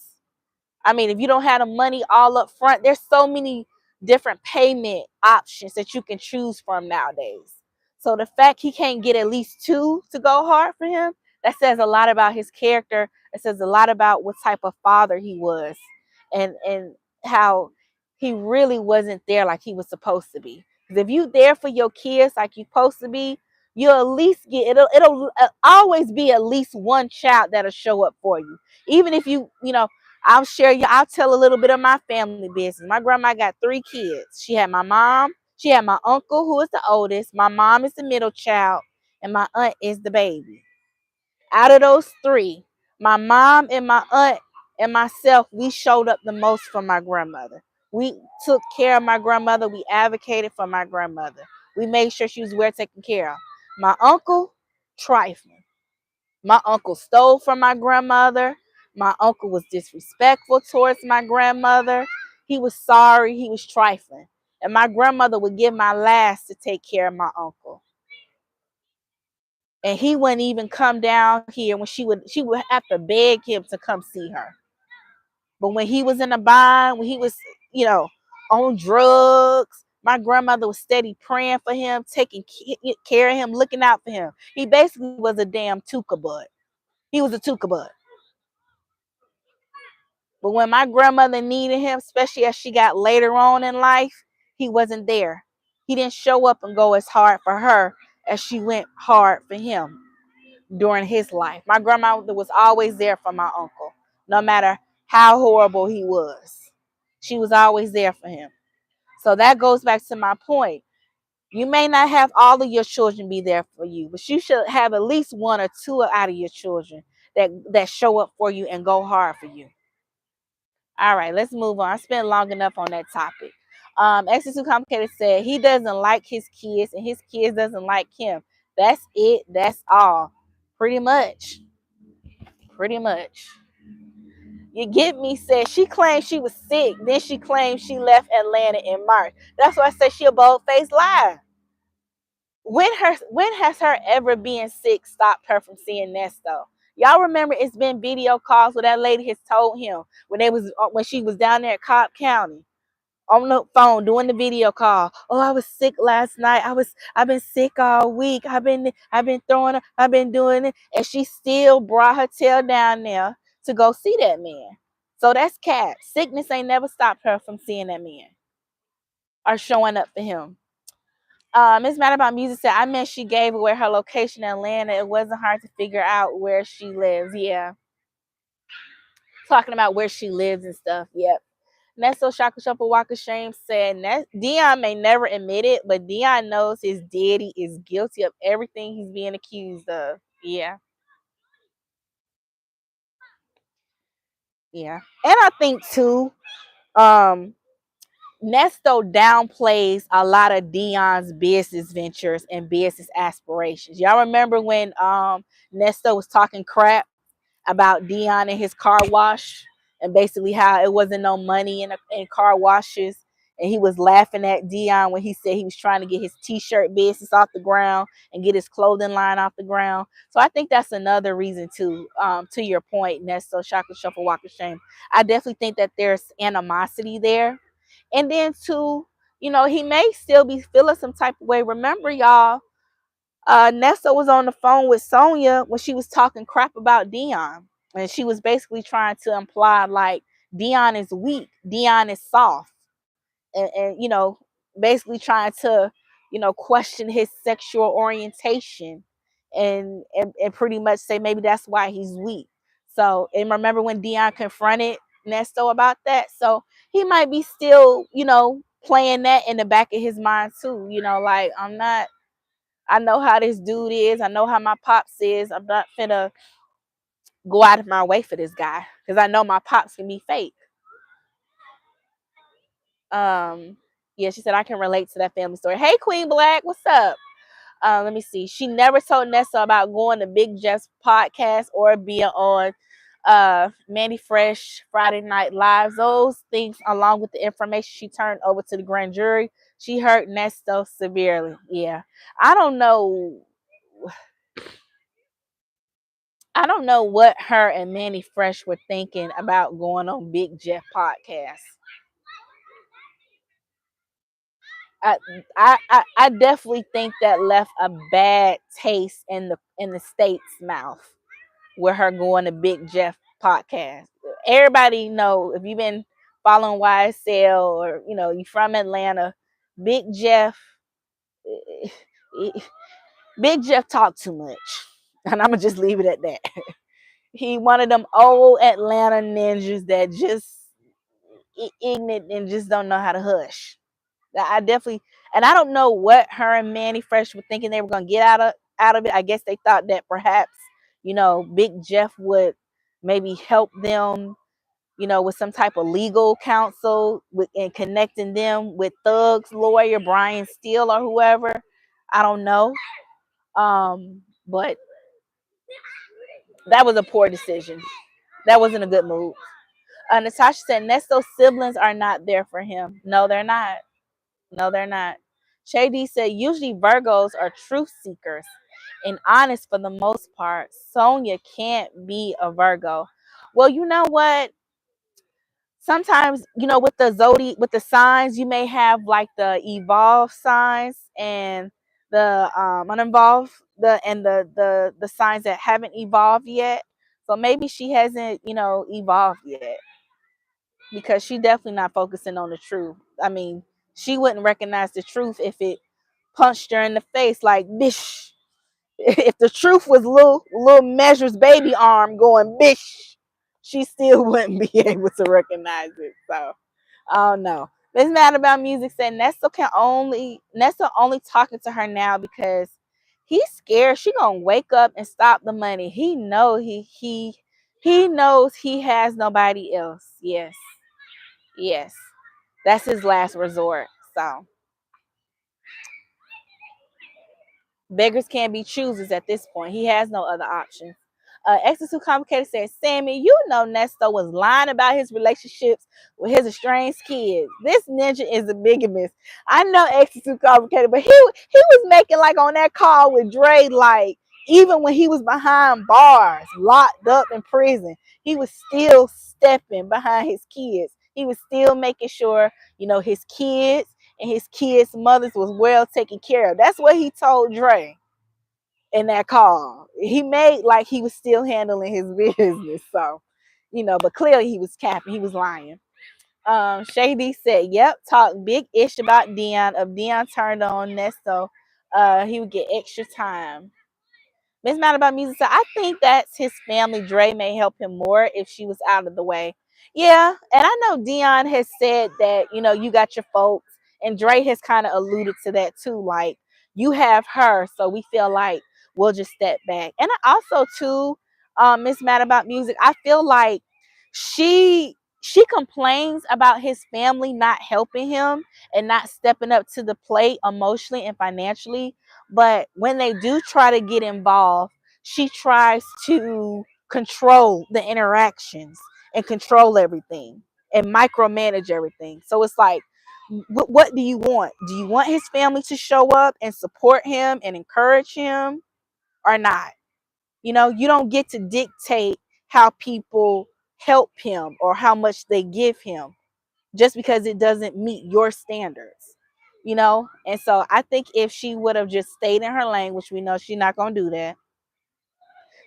I mean, if you don't have the money all up front, there's so many different payment options that you can choose from nowadays. So the fact he can't get at least 2 to go hard for him, that says a lot about his character. It says a lot about what type of father he was, and how he really wasn't there like he was supposed to be. Because if you there for your kids like you're supposed to be, you'll at least get, it'll always be at least one child that'll show up for you. Even if I'll tell a little bit of my family business. My grandma got 3 kids. She had my mom, she had my uncle, who is the oldest, my mom is the middle child, and my aunt is the baby. Out of those 3, my mom and my aunt and myself, we showed up the most for my grandmother. We took care of my grandmother. We advocated for my grandmother. We made sure she was well taken care of. My uncle, trifling. My uncle stole from my grandmother. My uncle was disrespectful towards my grandmother. He was sorry. He was trifling. And my grandmother would give my last to take care of my uncle. And he wouldn't even come down here when she would have to beg him to come see her. But when he was in a bind, when he was, on drugs, my grandmother was steady praying for him, taking care of him, looking out for him. He basically was a damn tuka butt. He was a tuka butt. But when my grandmother needed him, especially as she got later on in life, he wasn't there. He didn't show up and go as hard for her as she went hard for him during his life. My grandmother was always there for my uncle, no matter how horrible he was. She was always there for him. So that goes back to my point. You may not have all of your children be there for you, but you should have at least 1 or 2 out of your children that show up for you and go hard for you. All right, let's move on. I spent long enough on that topic. Extra Too Complicated said he doesn't like his kids and his kids doesn't like him. That's it. That's all. Pretty much. Pretty much. You get me? Said she claimed she was sick. Then she claimed she left Atlanta in March. That's why I said she a bold-faced liar. When has her ever being sick stopped her from seeing Nesto? Y'all remember it's been video calls where that lady has told him when she was down there at Cobb County on the phone doing the video call. Oh, I was sick last night. I've been sick all week. I've been doing it. And she still brought her tail down there to go see that man. So that's cat. Sickness ain't never stopped her from seeing that man or showing up for him. Miss Mad About Music said, I meant she gave away her location in Atlanta. It wasn't hard to figure out where she lives. Yeah. Talking about where she lives and stuff. Yep. Nesto Shaka Shuffle Walker Shame said Dion may never admit it, but Dion knows his daddy is guilty of everything he's being accused of. Yeah. Yeah. And I think too, Nesto downplays a lot of Dion's business ventures and business aspirations. Y'all remember when Nesto was talking crap about Dion and his car wash, and basically how it wasn't no money in car washes, and he was laughing at Dion when he said he was trying to get his t-shirt business off the ground and get his clothing line off the ground. So I think that's another reason too, to your point, Nesto Shaka Shuffle Walk of Shame. I definitely think that there's animosity there. And then too, he may still be feeling some type of way. Remember, y'all, Nessa was on the phone with Sonya when she was talking crap about Dion. And she was basically trying to imply like Dion is weak, Dion is soft. And basically trying to, question his sexual orientation and pretty much say maybe that's why he's weak. So, and remember when Dion confronted Nesto about that? So he might be still, playing that in the back of his mind too. Like, I know how this dude is. I know how my pops is. I'm not finna go out of my way for this guy because I know my pops can be fake. Yeah, she said I can relate to that family story. Hey, Queen Black, what's up? Let me see. She never told Nessa about going to Big Jeff's podcast or being on Mandy Fresh Friday Night Lives. Those things, along with the information she turned over to the grand jury, she hurt Nesta severely. Yeah, I don't know. I don't know what her and Manny Fresh were thinking about going on Big Jeff podcast. I definitely think that left a bad taste in the state's mouth with her going to Big Jeff podcast. Everybody know, if you've been following YSL or you from Atlanta, Big Jeff Big Jeff talk too much. And I'm gonna just leave it at that. He one of them old Atlanta ninjas that just ignorant and just don't know how to hush. I definitely, and I don't know what her and Manny Fresh were thinking they were gonna get out of it. I guess they thought that perhaps Big Jeff would maybe help them, with some type of legal counsel and connecting them with Thug's lawyer Brian Steele or whoever. I don't know, but that was a poor decision. That wasn't a good move. Natasha said Nesto's siblings are not there for him. No, they're not. No, they're not. Shady said usually Virgos are truth seekers and honest for the most part. Sonia can't be a Virgo. Well, you know what? Sometimes, with with the signs, you may have like the evolved signs and the uninvolved, the signs that haven't evolved yet. So maybe she hasn't, evolved yet, because she definitely not focusing on the truth. I mean, she wouldn't recognize the truth if it punched her in the face like bish. If the truth was little Measure's baby arm going bish, she still wouldn't be able to recognize it. So I don't know. Miss Mad About Music said Nessa only talking to her now because he's scared she gonna wake up and stop the money. He knows he has nobody else. Yes. Yes. That's his last resort. So beggars can't be choosers at this point. He has no other option. Extra Too Complicated said, Sammie, you know Nesto was lying about his relationships with his estranged kids. This ninja is a bigamist. I know Extra Too Complicated, but he was making like on that call with Dre, like even when he was behind bars, locked up in prison, he was still stepping behind his kids. He was still making sure, his kids and his kids' mothers was well taken care of. That's what he told Dre in that call. He made like he was still handling his business. So, but clearly he was capping, he was lying. Shady said, yep, talk big ish about Dion. If Dion turned on Nesto, he would get extra time. It's not about music. So I think that's his family. Dre may help him more if she was out of the way. Yeah. And I know Dion has said that, you got your folks. And Dre has kind of alluded to that too. Like, you have her. So we feel like we'll just step back. And I also, too, Miss Mad About Music, I feel like she complains about his family not helping him and not stepping up to the plate emotionally and financially. But when they do try to get involved, she tries to control the interactions and control everything and micromanage everything. So it's like, what do you want? Do you want his family to show up and support him and encourage him or not? You don't get to dictate how people help him or how much they give him just because it doesn't meet your standards. And so I think if she would have just stayed in her lane, which we know she's not going to do that,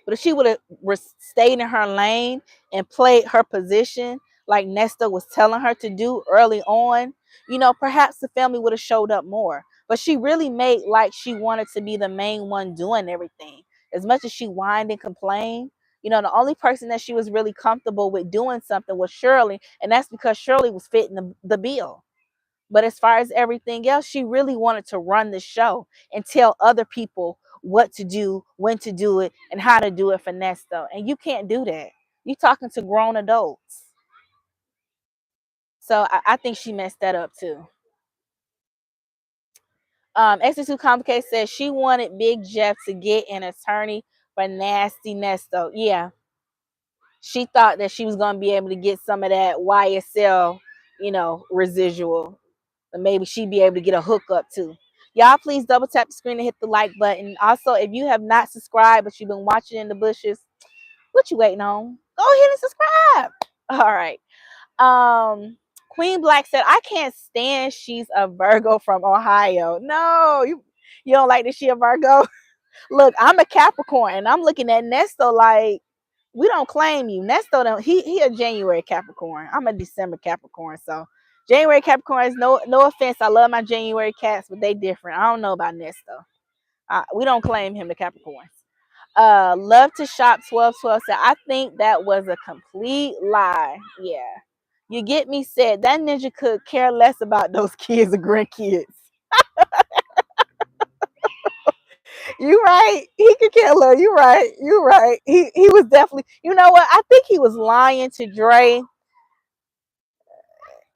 but if she would have stayed in her lane and played her position like Nesta was telling her to do early on, perhaps the family would have showed up more. But she really made like she wanted to be the main one doing everything. As much as she whined and complained, the only person that she was really comfortable with doing something was Shirley. And that's because Shirley was fitting the bill. But as far as everything else, she really wanted to run the show and tell other people what to do, when to do it, and how to do it for Nesto. And you can't do that. You're talking to grown adults. So I think she messed that up too. Extra Too Complicated says she wanted Big Jeff to get an attorney for nasty Nesto. Yeah. She thought that she was going to be able to get some of that YSL, residual. And maybe she'd be able to get a hookup too. Y'all, please double tap the screen and hit the like button. Also, if you have not subscribed, but you've been watching in the bushes, what you waiting on? Go ahead and subscribe. All right. Queen Black said, I can't stand she's a Virgo from Ohio. No, you don't like that she a Virgo? Look, I'm a Capricorn and I'm looking at Nesto like, we don't claim you. Nesto don't, he a January Capricorn. I'm a December Capricorn. So January Capricorns, no offense. I love my January cats, but they different. I don't know about Nesto. We don't claim him the Capricorns. Love to shop 1212 said, I think that was a complete lie. Yeah. You get me said that ninja could care less about those kids or grandkids. You right. He could kill her. You right. You right. He was definitely. You know what? I think he was lying to Dre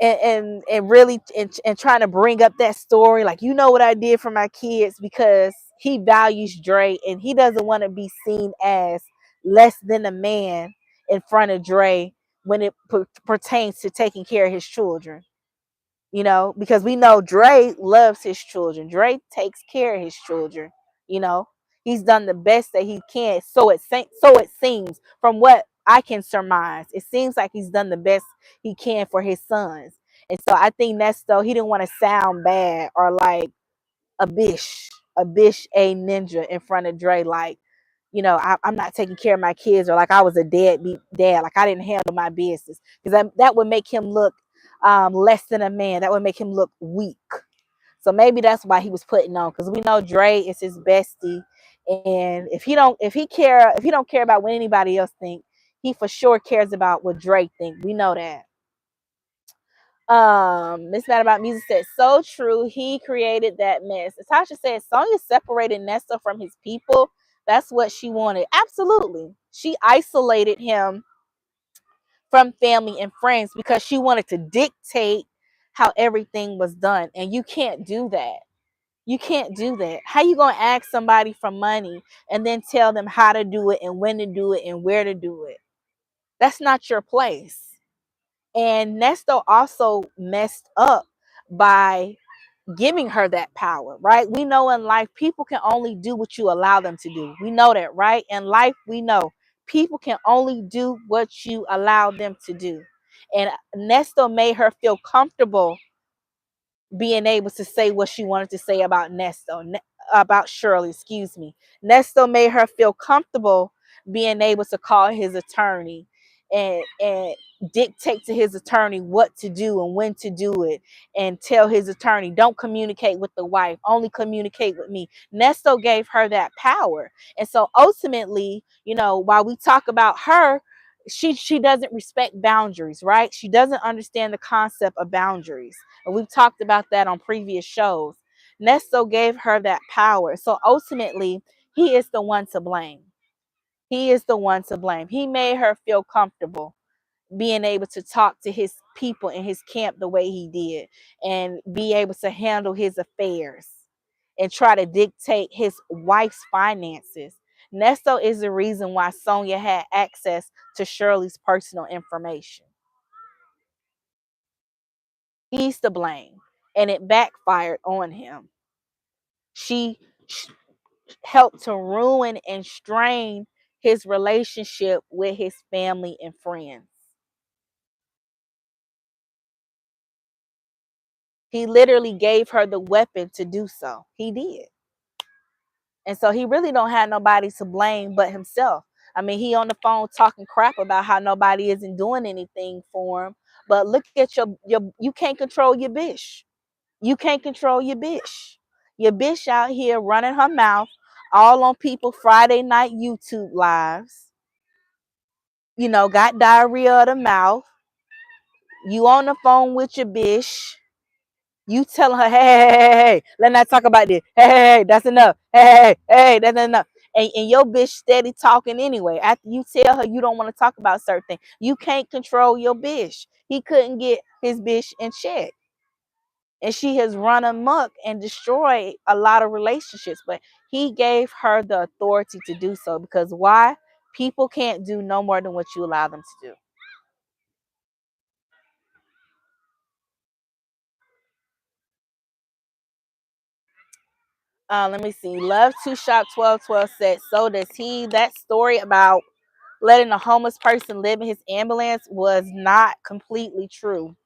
and really and trying to bring up that story. Like, what I did for my kids, because he values Dre and he doesn't want to be seen as less than a man in front of Dre when it pertains to taking care of his children. Because we know Dre loves his children. Dre takes care of his children. You know, he's done the best that he can. So it seems from what I can surmise. It seems like he's done the best he can for his sons. And so I think that's though he didn't want to sound bad or like a ninja in front of Dre. Like, I'm not taking care of my kids, or like I was a deadbeat dad. Like I didn't handle my business, because that would make him look less than a man. That would make him look weak. So maybe that's why he was putting on, because we know Dre is his bestie, and if he don't care about what anybody else think, he for sure cares about what Dre think. We know that. Miss Mad About Music said, so true. He created that mess. Natasha said, Sonya separated Nesta from his people. That's what she wanted. Absolutely. She isolated him from family and friends because she wanted to dictate how everything was done. And you can't do that. You can't do that. How you gonna ask somebody for money and then tell them how to do it and when to do it and where to do it? That's not your place. And Nesto also messed up by giving her that power, right? We know in life people can only do what you allow them to do. We know that, right? In life, we know people can only do what you allow them to do. And Nesto made her feel comfortable being able to say what she wanted to say about about Shirley, excuse me. Nesto made her feel comfortable being able to call his attorney and dictate to his attorney what to do and when to do it, and tell his attorney, don't communicate with the wife, only communicate with me. Nesto gave her that power. And so ultimately, while we talk about her, she doesn't respect boundaries, right? She doesn't understand the concept of boundaries. And we've talked about that on previous shows. Nesto gave her that power. So ultimately, he is the one to blame. He is the one to blame. He made her feel comfortable being able to talk to his people in his camp the way he did, and be able to handle his affairs and try to dictate his wife's finances. Nesto is the reason why Sonia had access to Shirley's personal information. He's to blame, and it backfired on him. She helped to ruin and strain his relationship with his family and friends. He literally gave her the weapon to do so. He did. And so he really don't have nobody to blame but himself. I mean, he on the phone talking crap about how nobody isn't doing anything for him. But look at your you can't control your bitch. You can't control your bitch. Your bitch out here running her mouth all on people Friday night YouTube lives. Got diarrhea of the mouth. You on the phone with your bitch. You telling her, hey, let's not talk about this. Hey, that's enough. Hey, that's enough. And your bitch steady talking anyway. After you tell her you don't want to talk about certain things, you can't control your bitch. He couldn't get his bitch in check. And she has run amok and destroyed a lot of relationships. But he gave her the authority to do so. Because why? People can't do no more than what you allow them to do. Let me see. Love to Shop 1212 said, so does he. That story about letting a homeless person live in his ambulance was not completely true.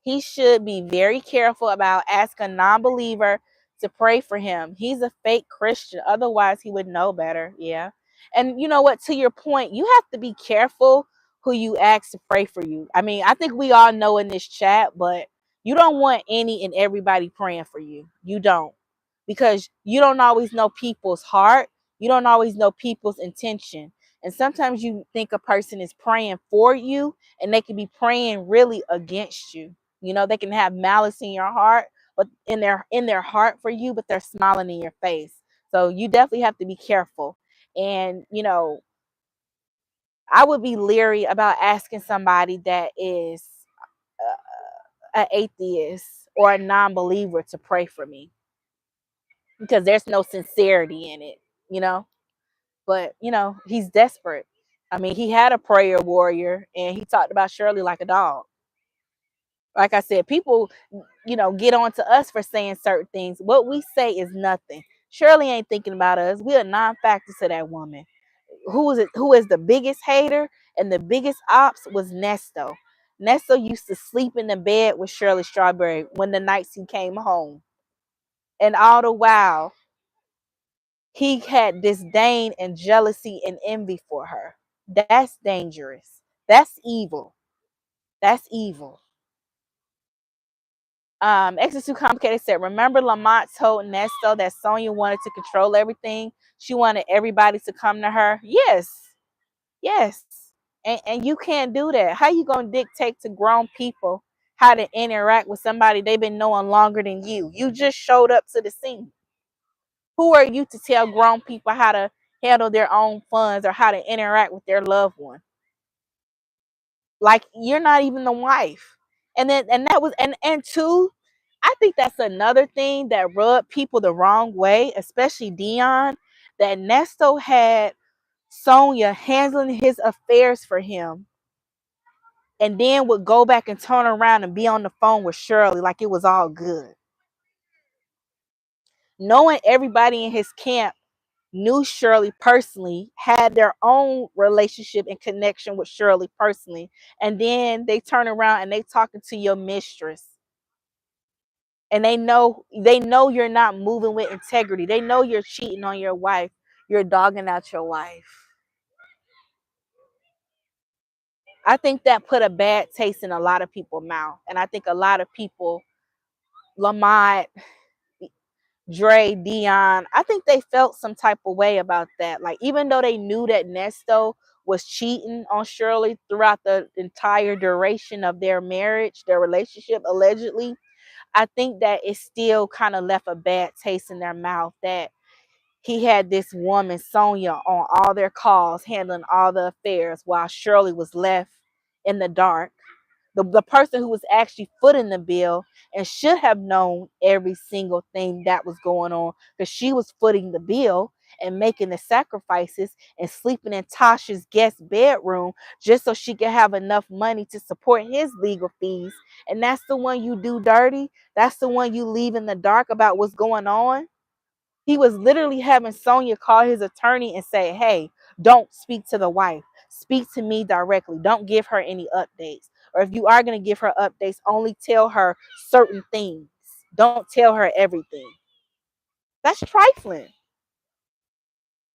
He should be very careful about asking a non-believer to pray for him. He's a fake Christian. Otherwise, he would know better. Yeah. And you know what? To your point, you have to be careful who you ask to pray for you. I mean, I think we all know in this chat, but you don't want any and everybody praying for you. You don't. Because you don't always know people's heart. You don't always know people's intention. And sometimes you think a person is praying for you and they can be praying really against you. They can have malice in your heart, but in their heart for you, but they're smiling in your face. So you definitely have to be careful. And I would be leery about asking somebody that is an atheist or a non-believer to pray for me, because there's no sincerity in it, you know. But he's desperate. I mean, he had a prayer warrior, and he talked about Shirley like a dog. Like I said, people, get on to us for saying certain things. What we say is nothing. Shirley ain't thinking about us. We are non-factor to that woman. Who is the biggest hater and the biggest ops was Nesto. Nesto used to sleep in the bed with Shirley Strawberry when the nights he came home. And all the while, he had disdain and jealousy and envy for her. That's dangerous. That's evil. That's evil. Extra Too Complicated said, remember Lamont told Nesto that Sonia wanted to control everything? She wanted everybody to come to her. Yes. Yes. And you can't do that. How you gonna dictate to grown people how to interact with somebody they've been knowing longer than you? You just showed up to the scene. Who are you to tell grown people how to handle their own funds or how to interact with their loved one? Like, you're not even the wife. And that was and two, I think that's another thing that rubbed people the wrong way, especially Dion, that Nesto had Sonya handling his affairs for him and then would go back and turn around and be on the phone with Shirley like it was all good. Knowing everybody in his camp knew Shirley personally, had their own relationship and connection with Shirley personally, and then they turn around and they talking to your mistress. And they know you're not moving with integrity. They know you're cheating on your wife. You're dogging out your wife. I think that put a bad taste in a lot of people's mouth. And I think a lot of people, Lamont, Dre, Dion, I think they felt some type of way about that. Like, even though they knew that Nesto was cheating on Shirley throughout the entire duration of their marriage, their relationship, allegedly, I think that it still kind of left a bad taste in their mouth that he had this woman, Sonya, on all their calls, handling all the affairs while Shirley was left in the dark. The person who was actually footing the bill and should have known every single thing that was going on, because she was footing the bill and making the sacrifices and sleeping in Tasha's guest bedroom just so she could have enough money to support his legal fees. And that's the one you do dirty. That's the one you leave in the dark about what's going on. He was literally having Sonya call his attorney and say, hey, don't speak to the wife. Speak to me directly. Don't give her any updates. Or if you are going to give her updates, only tell her certain things. Don't tell her everything. That's trifling.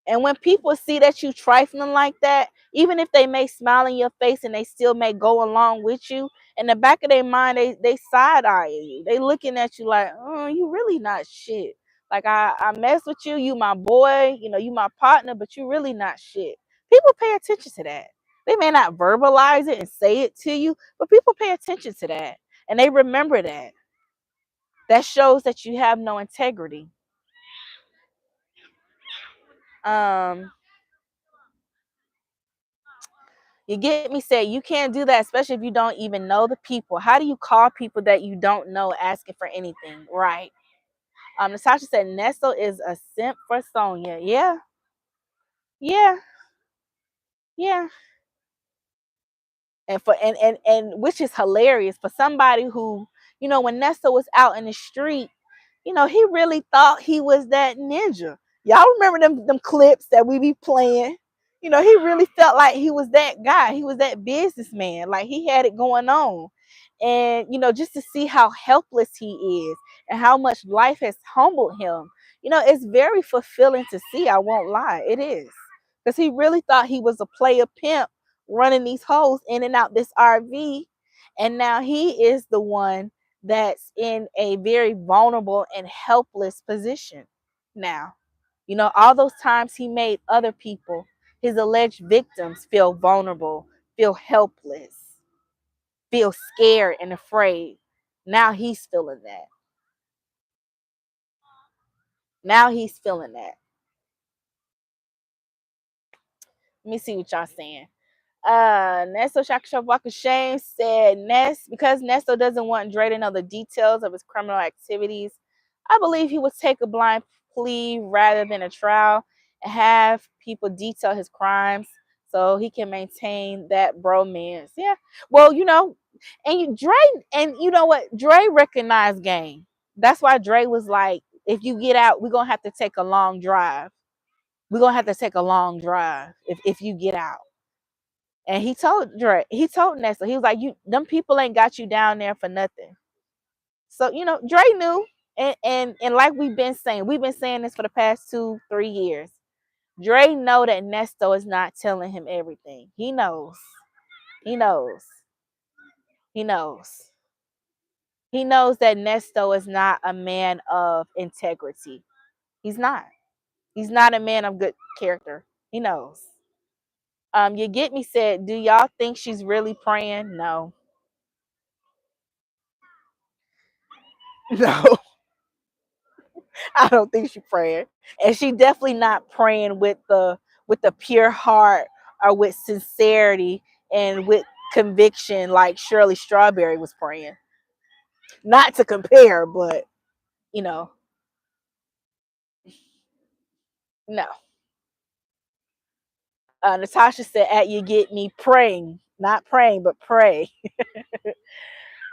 And when people see that you trifling like that, even if they may smile in your face and they still may go along with you, in the back of their mind, they side eyeing you. They looking at you like, oh, you really not shit. Like, I mess with you, you my boy, you my partner, but you really not shit. People pay attention to that. They may not verbalize it and say it to you, but people pay attention to that. And they remember that. That shows that you have no integrity. Um, You get me? Say you can't do that, especially if you don't even know the people. How do you call people that you don't know asking for anything? Right. Natasha said Nesto is a simp for Sonya. Yeah, yeah, yeah. And which is hilarious for somebody who, when Nesto was out in the street, he really thought he was that ninja. Y'all remember them clips that we be playing? He really felt like he was that guy. He was that businessman. Like, he had it going on. And, just to see how helpless he is and how much life has humbled him, it's very fulfilling to see. I won't lie. It is. Because he really thought he was a player pimp running these hoes in and out this RV. And now he is the one that's in a very vulnerable and helpless position now. All those times he made other people, his alleged victims, feel vulnerable, feel helpless, feel scared and afraid. Now he's feeling that. Now he's feeling that. Let me see what y'all saying. Nesto Shakasha Walker Shane said because Nesto doesn't want Dre to know the details of his criminal activities, I believe he would take a blind plea rather than a trial and have people detail his crimes so he can maintain that bromance. Yeah. Well, and you know what? Dre recognized game. That's why Dre was like, if you get out, we're gonna have to take a long drive. We're gonna have to take a long drive if you get out. And he told Nessa, he was like, them people ain't got you down there for nothing. So, Dre knew. And like we've been saying this for the past 2-3 years. Dre know that Nesto is not telling him everything. He knows. He knows. He knows. He knows that Nesto is not a man of integrity. He's not. He's not a man of good character. He knows. You get me said, do y'all think she's really praying? No. No. I don't think she's praying. And she definitely not praying with the pure heart or with sincerity and with conviction like Shirley Strawberry was praying. Not to compare, but you know, no. Natasha said, "At you get me praying, not praying, but pray."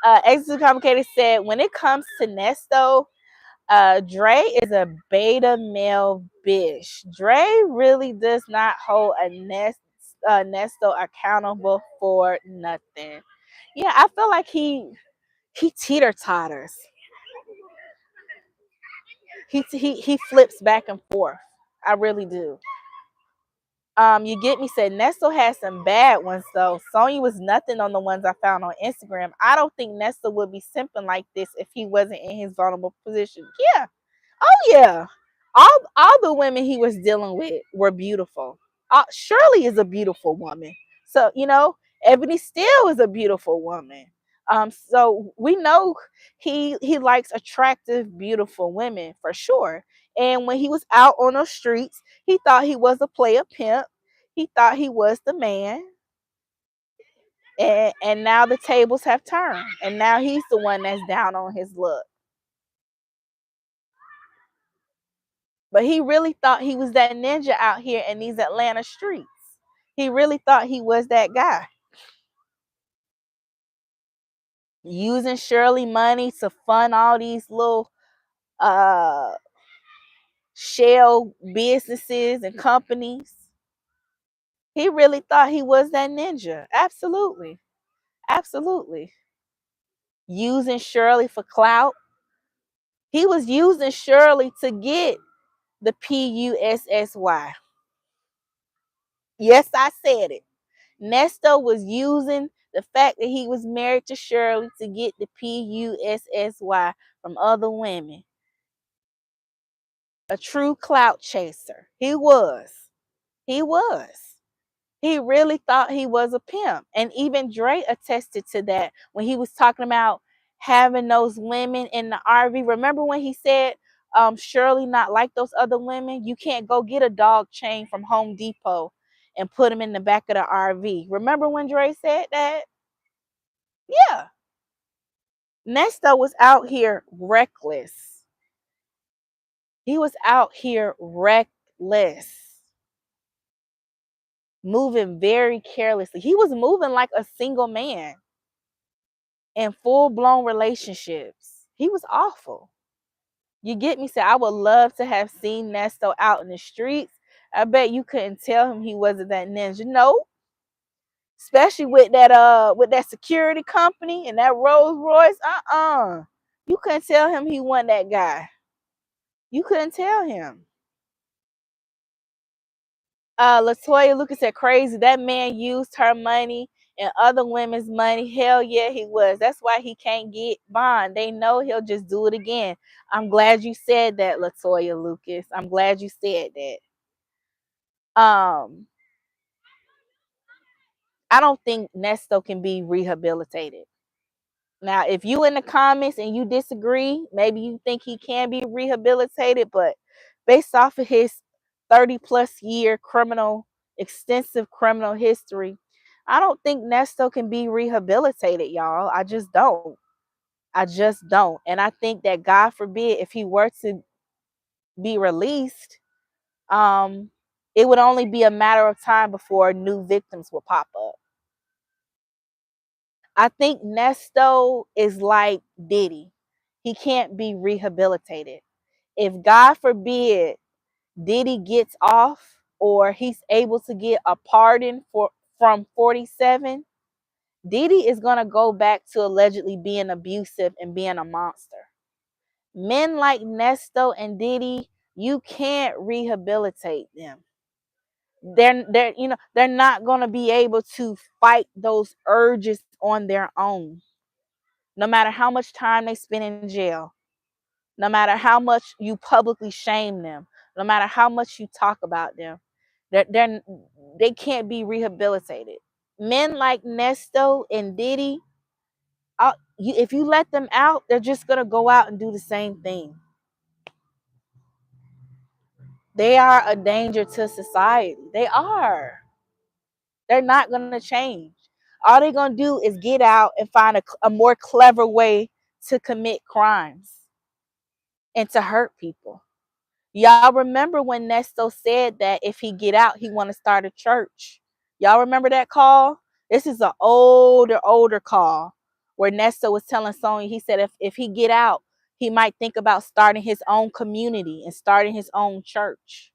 Exit Complicated said, "When it comes to Nesto, Dre is a beta male bitch. Dre really does not hold a Nesto accountable for nothing." Yeah, I feel like he teeter totters. He flips back and forth. I really do. You get me said Nestle has some bad ones though. Sonya was nothing on the ones I found on Instagram. I don't think Nestle would be simping like this if he wasn't in his vulnerable position. Yeah. Oh yeah. All the women he was dealing with were beautiful. Shirley is a beautiful woman. So, Ebony Steele is a beautiful woman. So we know he likes attractive, beautiful women for sure. And when he was out on the streets, he thought he was a player pimp. He thought he was the man. And now the tables have turned. And now he's the one that's down on his luck. But he really thought he was that ninja out here in these Atlanta streets. He really thought he was that guy. Using Shirley money to fund all these little uh shell businesses and companies. He really thought he was that ninja. Absolutely. Absolutely. Using Shirley for clout. He was using Shirley to get the PUSSY. Yes, I said it. Nesto was using the fact that he was married to Shirley to get the PUSSY from other women. A true clout chaser. He was. He was. He really thought he was a pimp. And even Dre attested to that when he was talking about having those women in the RV. Remember when he said, Shirley not like those other women? You can't go get a dog chain from Home Depot and put them in the back of the RV. Remember when Dre said that? Yeah. Nesto was out here reckless. He was out here reckless, moving very carelessly. He was moving like a single man in full-blown relationships. He was awful. You get me? Say, I would love to have seen Nesto out in the streets. I bet you couldn't tell him he wasn't that ninja. No, especially with that security company and that Rolls Royce. You couldn't tell him he wasn't that guy. You couldn't tell him. Latoya Lucas said, "Crazy. That man used her money and other women's money. Hell yeah, he was. That's why he can't get bond. They know he'll just do it again." I'm glad you said that, Latoya Lucas. I'm glad you said that. I don't think Nesto can be rehabilitated. Now, if you in the comments and you disagree, maybe you think he can be rehabilitated, but based off of his 30 plus year extensive criminal history, I don't think Nesto can be rehabilitated, y'all. I just don't. I just don't. And I think that God forbid if he were to be released, it would only be a matter of time before new victims will pop up. I think Nesto is like Diddy. He can't be rehabilitated. If God forbid Diddy gets off or he's able to get a pardon from 47, Diddy is going to go back to allegedly being abusive and being a monster. Men like Nesto and Diddy, you can't rehabilitate them. They're not going to be able to fight those urges on their own. No matter how much time they spend in jail, no matter how much you publicly shame them, no matter how much you talk about them, they can't be rehabilitated. Men like Nesto and Diddy, if you let them out, they're just going to go out and do the same thing. They are a danger to society. They are. They're not going to change. All they're going to do is get out and find a more clever way to commit crimes and to hurt people. Y'all remember when Nesto said that if he get out, he want to start a church? Y'all remember that call? This is an older call where Nesto was telling Sonya, he said if he get out, he might think about starting his own community and starting his own church.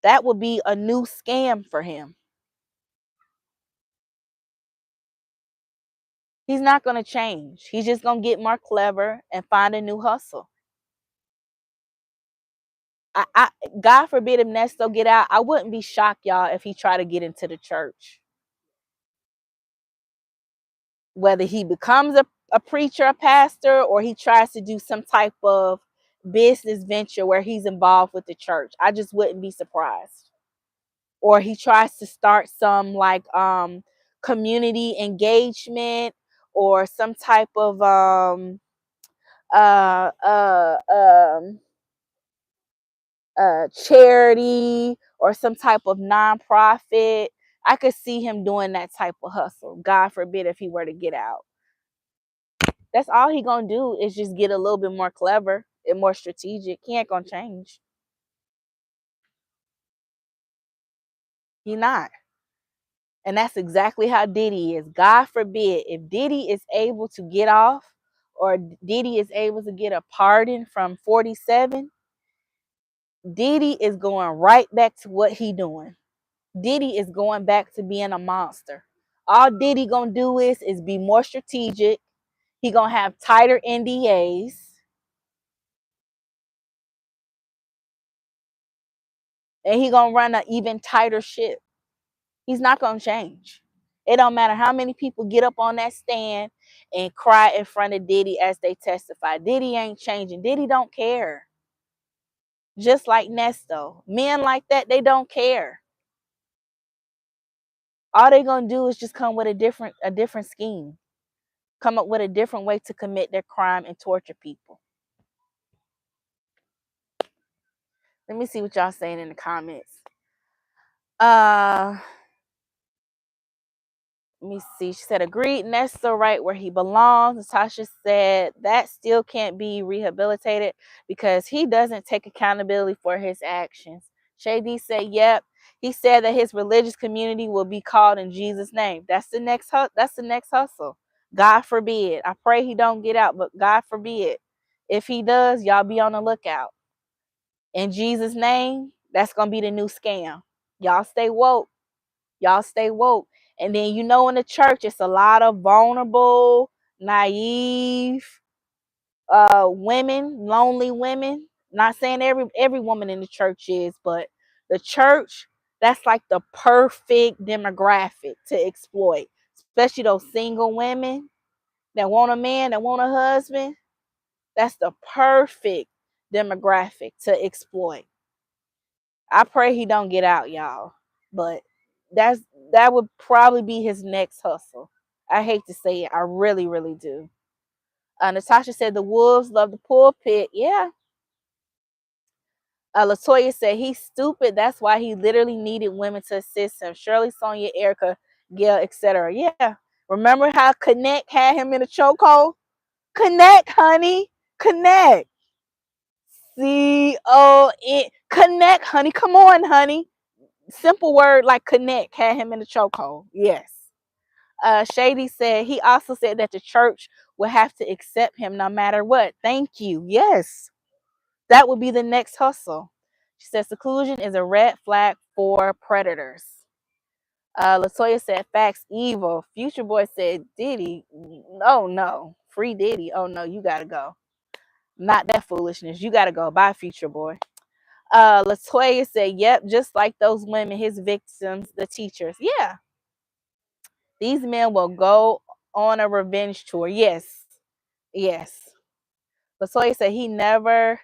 That would be a new scam for him. He's not going to change. He's just going to get more clever and find a new hustle. I God forbid if Nesto get out, I wouldn't be shocked, y'all, if he try to get into the church. Whether he becomes a preacher, a pastor, or he tries to do some type of business venture where he's involved with the church. I just wouldn't be surprised. Or he tries to start some like community engagement or some type of uh uh um charity or some type of nonprofit. I could see him doing that type of hustle. God forbid if he were to get out. That's all he gonna do is just get a little bit more clever and more strategic. He ain't gonna change. He not. And that's exactly how Diddy is. God forbid if Diddy is able to get off or Diddy is able to get a pardon from 47, Diddy is going right back to what he doing. Diddy is going back to being a monster. All Diddy gonna do is be more strategic. He gonna have tighter NDAs. And he gonna run an even tighter ship. He's not gonna change. It don't matter how many people get up on that stand and cry in front of Diddy as they testify. Diddy ain't changing. Diddy don't care. Just like Nesto. Men like that, they don't care. All they gonna do is just come with a different scheme. Come up with a different way to commit their crime and torture people. Let me see what y'all saying in the comments. Uh Let me see. She said, agreed, Nesto right where he belongs. Natasha said that still can't be rehabilitated because he doesn't take accountability for his actions. Shady said, yep. He said that his religious community will be called in Jesus' name. That's the next hustle. God forbid. I pray he don't get out, but God forbid. If he does, y'all be on the lookout. In Jesus' name, that's gonna be the new scam. Y'all stay woke. Y'all stay woke. And then in the church, it's a lot of vulnerable, naive women, lonely women. Not saying every woman in the church is, but the church, that's like the perfect demographic to exploit. Especially those single women that want a man, that want a husband. That's the perfect demographic to exploit. I pray he don't get out, y'all. But that's that would probably be his next hustle. I hate to say it. I really, really do. Natasha said the wolves love the pulpit. Yeah. Latoya said he's stupid. That's why he literally needed women to assist him. Shirley, Sonia, Erica, Gail, etc. Yeah. Remember how Connect had him in a chokehold? Connect, honey. Connect. C-O-N. Connect, honey. Come on, honey. Simple word like connect had him in the chokehold. Yes. Shady said he also said that the church will have to accept him no matter what. Thank you. Yes. That would be the next hustle. She said seclusion is a red flag for predators. Latoya said facts evil. Future Boy said Diddy. Oh no. Free Diddy. Oh no, you gotta go. Not that foolishness. You gotta go. Bye, Future Boy. Latoya said, yep, just like those women, his victims, the teachers. Yeah. These men will go on a revenge tour. Yes. Yes. Latoya said he never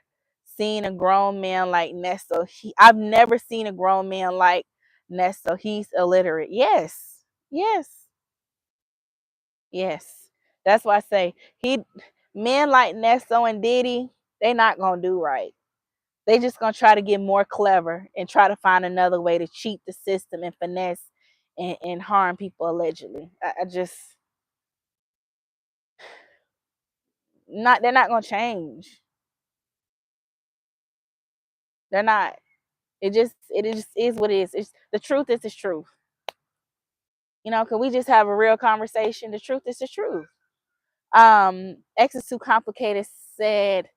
seen a grown man like Nesto. I've never seen a grown man like Nesto. He's illiterate. Yes. Yes. Yes. That's why I say men like Nesto and Diddy, they not gonna do right. They just gonna try to get more clever and try to find another way to cheat the system and finesse and harm people allegedly. I just they're not gonna change. They're not. It just is what it is. It's the truth is the truth. Can we just have a real conversation? The truth is the truth. X is too complicated said,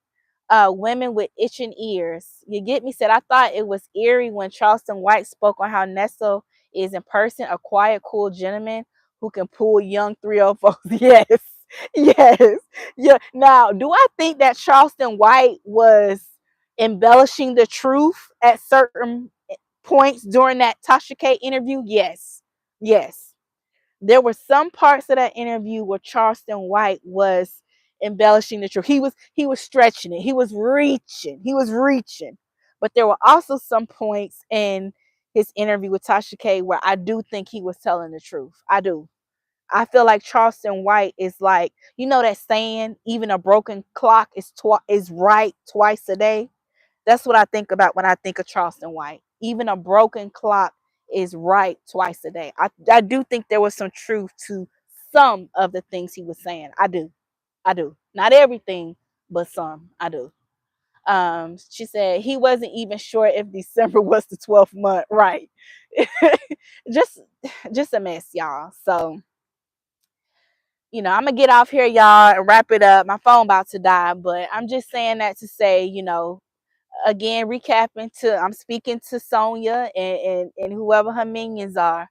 women with itching ears. You get me? Said, I thought it was eerie when Charleston White spoke on how Nestle is in person a quiet, cool gentleman who can pull young 304s. Yes. Yes. Yeah. Now, do I think that Charleston White was embellishing the truth at certain points during that Tasha K interview? Yes. Yes. There were some parts of that interview where Charleston White was embellishing the truth. He was stretching it. He was reaching. He was reaching. But there were also some points in his interview with Tasha K where I do think he was telling the truth. I do. I feel like Charleston White is like, that saying, even a broken clock is right twice a day. That's what I think about when I think of Charleston White. Even a broken clock is right twice a day. I do think there was some truth to some of the things he was saying. I do. I do. Not everything, but some. I do. She said he wasn't even sure if December was the 12th month. Right. just just a mess, y'all. So, I'm gonna get off here, y'all, and wrap it up. My phone about to die, but I'm just saying that to say, again, recapping I'm speaking to Sonya and whoever her minions are.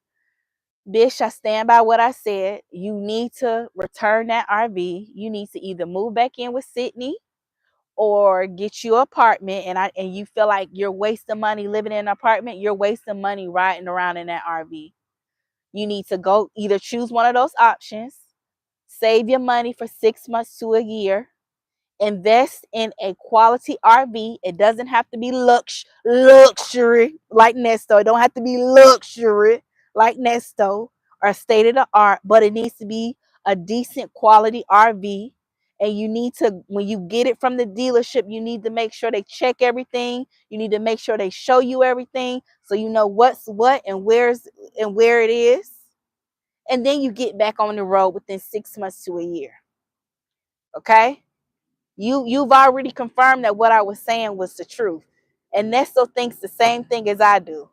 Bitch, I stand by what I said. You need to return that RV. You need to either move back in with Sydney or get you an apartment. And you feel like you're wasting money living in an apartment. You're wasting money riding around in that RV. You need to go either choose one of those options, save your money for 6 months to a year, invest in a quality RV. It doesn't have to be luxury like Nesto. It don't have to be luxury like Nesto or state of the art, but it needs to be a decent quality RV. And you need to, when you get it from the dealership, you need to make sure they check everything. You need to make sure they show you everything so you know what's what and where it is. And then you get back on the road within 6 months to a year. Okay? You've already confirmed that what I was saying was the truth. And Nesto thinks the same thing as I do.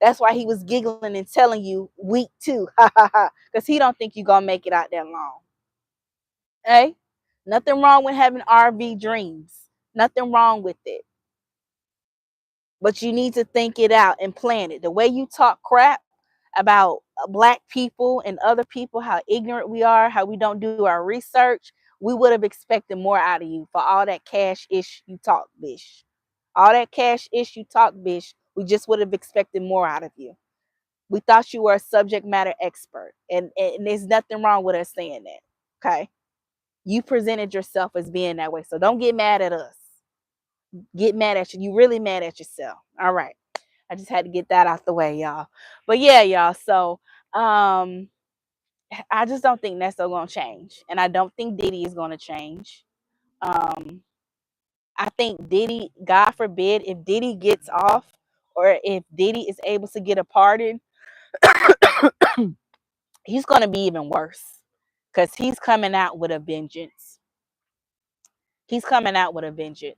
That's why he was giggling and telling you week 2. Because he don't think you're going to make it out that long. Hey? Nothing wrong with having RV dreams. Nothing wrong with it. But you need to think it out and plan it. The way you talk crap about Black people and other people, how ignorant we are, how we don't do our research, we would have expected more out of you for all that cash ish you talk, bish. All that cash ish you talk, bish. We just would have expected more out of you. We thought you were a subject matter expert, and there's nothing wrong with us saying that. Okay, you presented yourself as being that way, so don't get mad at us. Get mad at you. You really mad at yourself. All right. I just had to get that out the way, y'all. But yeah, y'all. So I just don't think Nesto gonna change. And I don't think Diddy is gonna change. I think Diddy, God forbid, if Diddy gets off or if Diddy is able to get a pardon, he's gonna be even worse. Because he's coming out with a vengeance. He's coming out with a vengeance.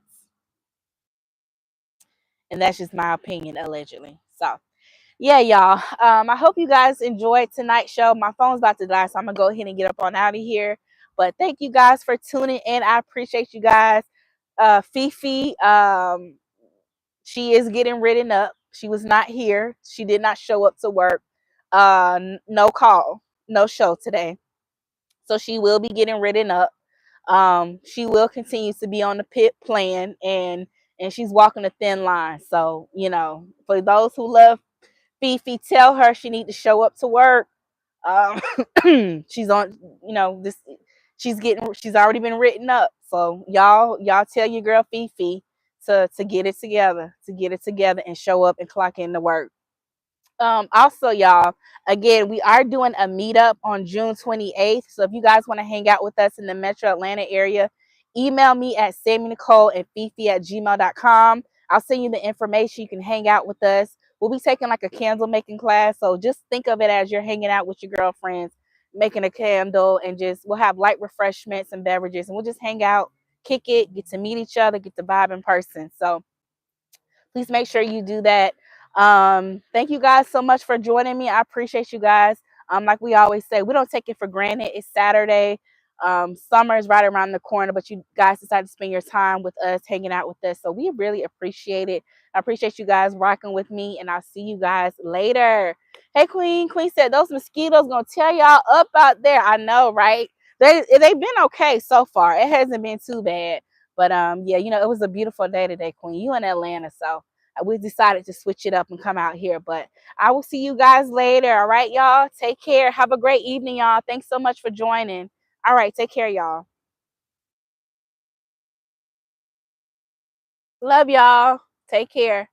And that's just my opinion, allegedly. So yeah, y'all. I hope you guys enjoyed tonight's show. My phone's about to die, so I'm gonna go ahead and get up on out of here. But thank you guys for tuning in. I appreciate you guys. FeeFee, she is getting written up. She was not here. She did not show up to work. No call, no show today. So she will be getting written up. She will continue to be on the pit plan, and she's walking a thin line. So, for those who love FeeFee, tell her she need to show up to work. She's on, this. She's already been written up. So y'all tell your girl FeeFee to get it together, and show up and clock in to work. Also, y'all, again, we are doing a meetup on June 28th. So if you guys want to hang out with us in the Metro Atlanta area, email me at Sammie Nicole and FeeFee@gmail.com. I'll send you the information. You can hang out with us. We'll be taking like a candle making class. So just think of it as you're hanging out with your girlfriends, making a candle, and just we'll have light refreshments and beverages, and we'll just hang out, kick it, get to meet each other, get to vibe in person. So please make sure you do that. Thank you guys so much for joining me. I appreciate you guys. Like we always say, we don't take it for granted. It's Saturday. Summer is right around the corner, but you guys decided to spend your time with us, hanging out with us. So we really appreciate it. I appreciate you guys rocking with me, and I'll see you guys later. Hey, Queen. Queen said those mosquitoes gonna tear y'all up out there. I know, right? They've been okay so far. It hasn't been too bad. But yeah, you know, it was a beautiful day today, Queen. You in Atlanta, so we decided to switch it up and come out here. But I will see you guys later. All right, y'all. Take care. Have a great evening, y'all. Thanks so much for joining. All right, take care, y'all. Love y'all. Take care.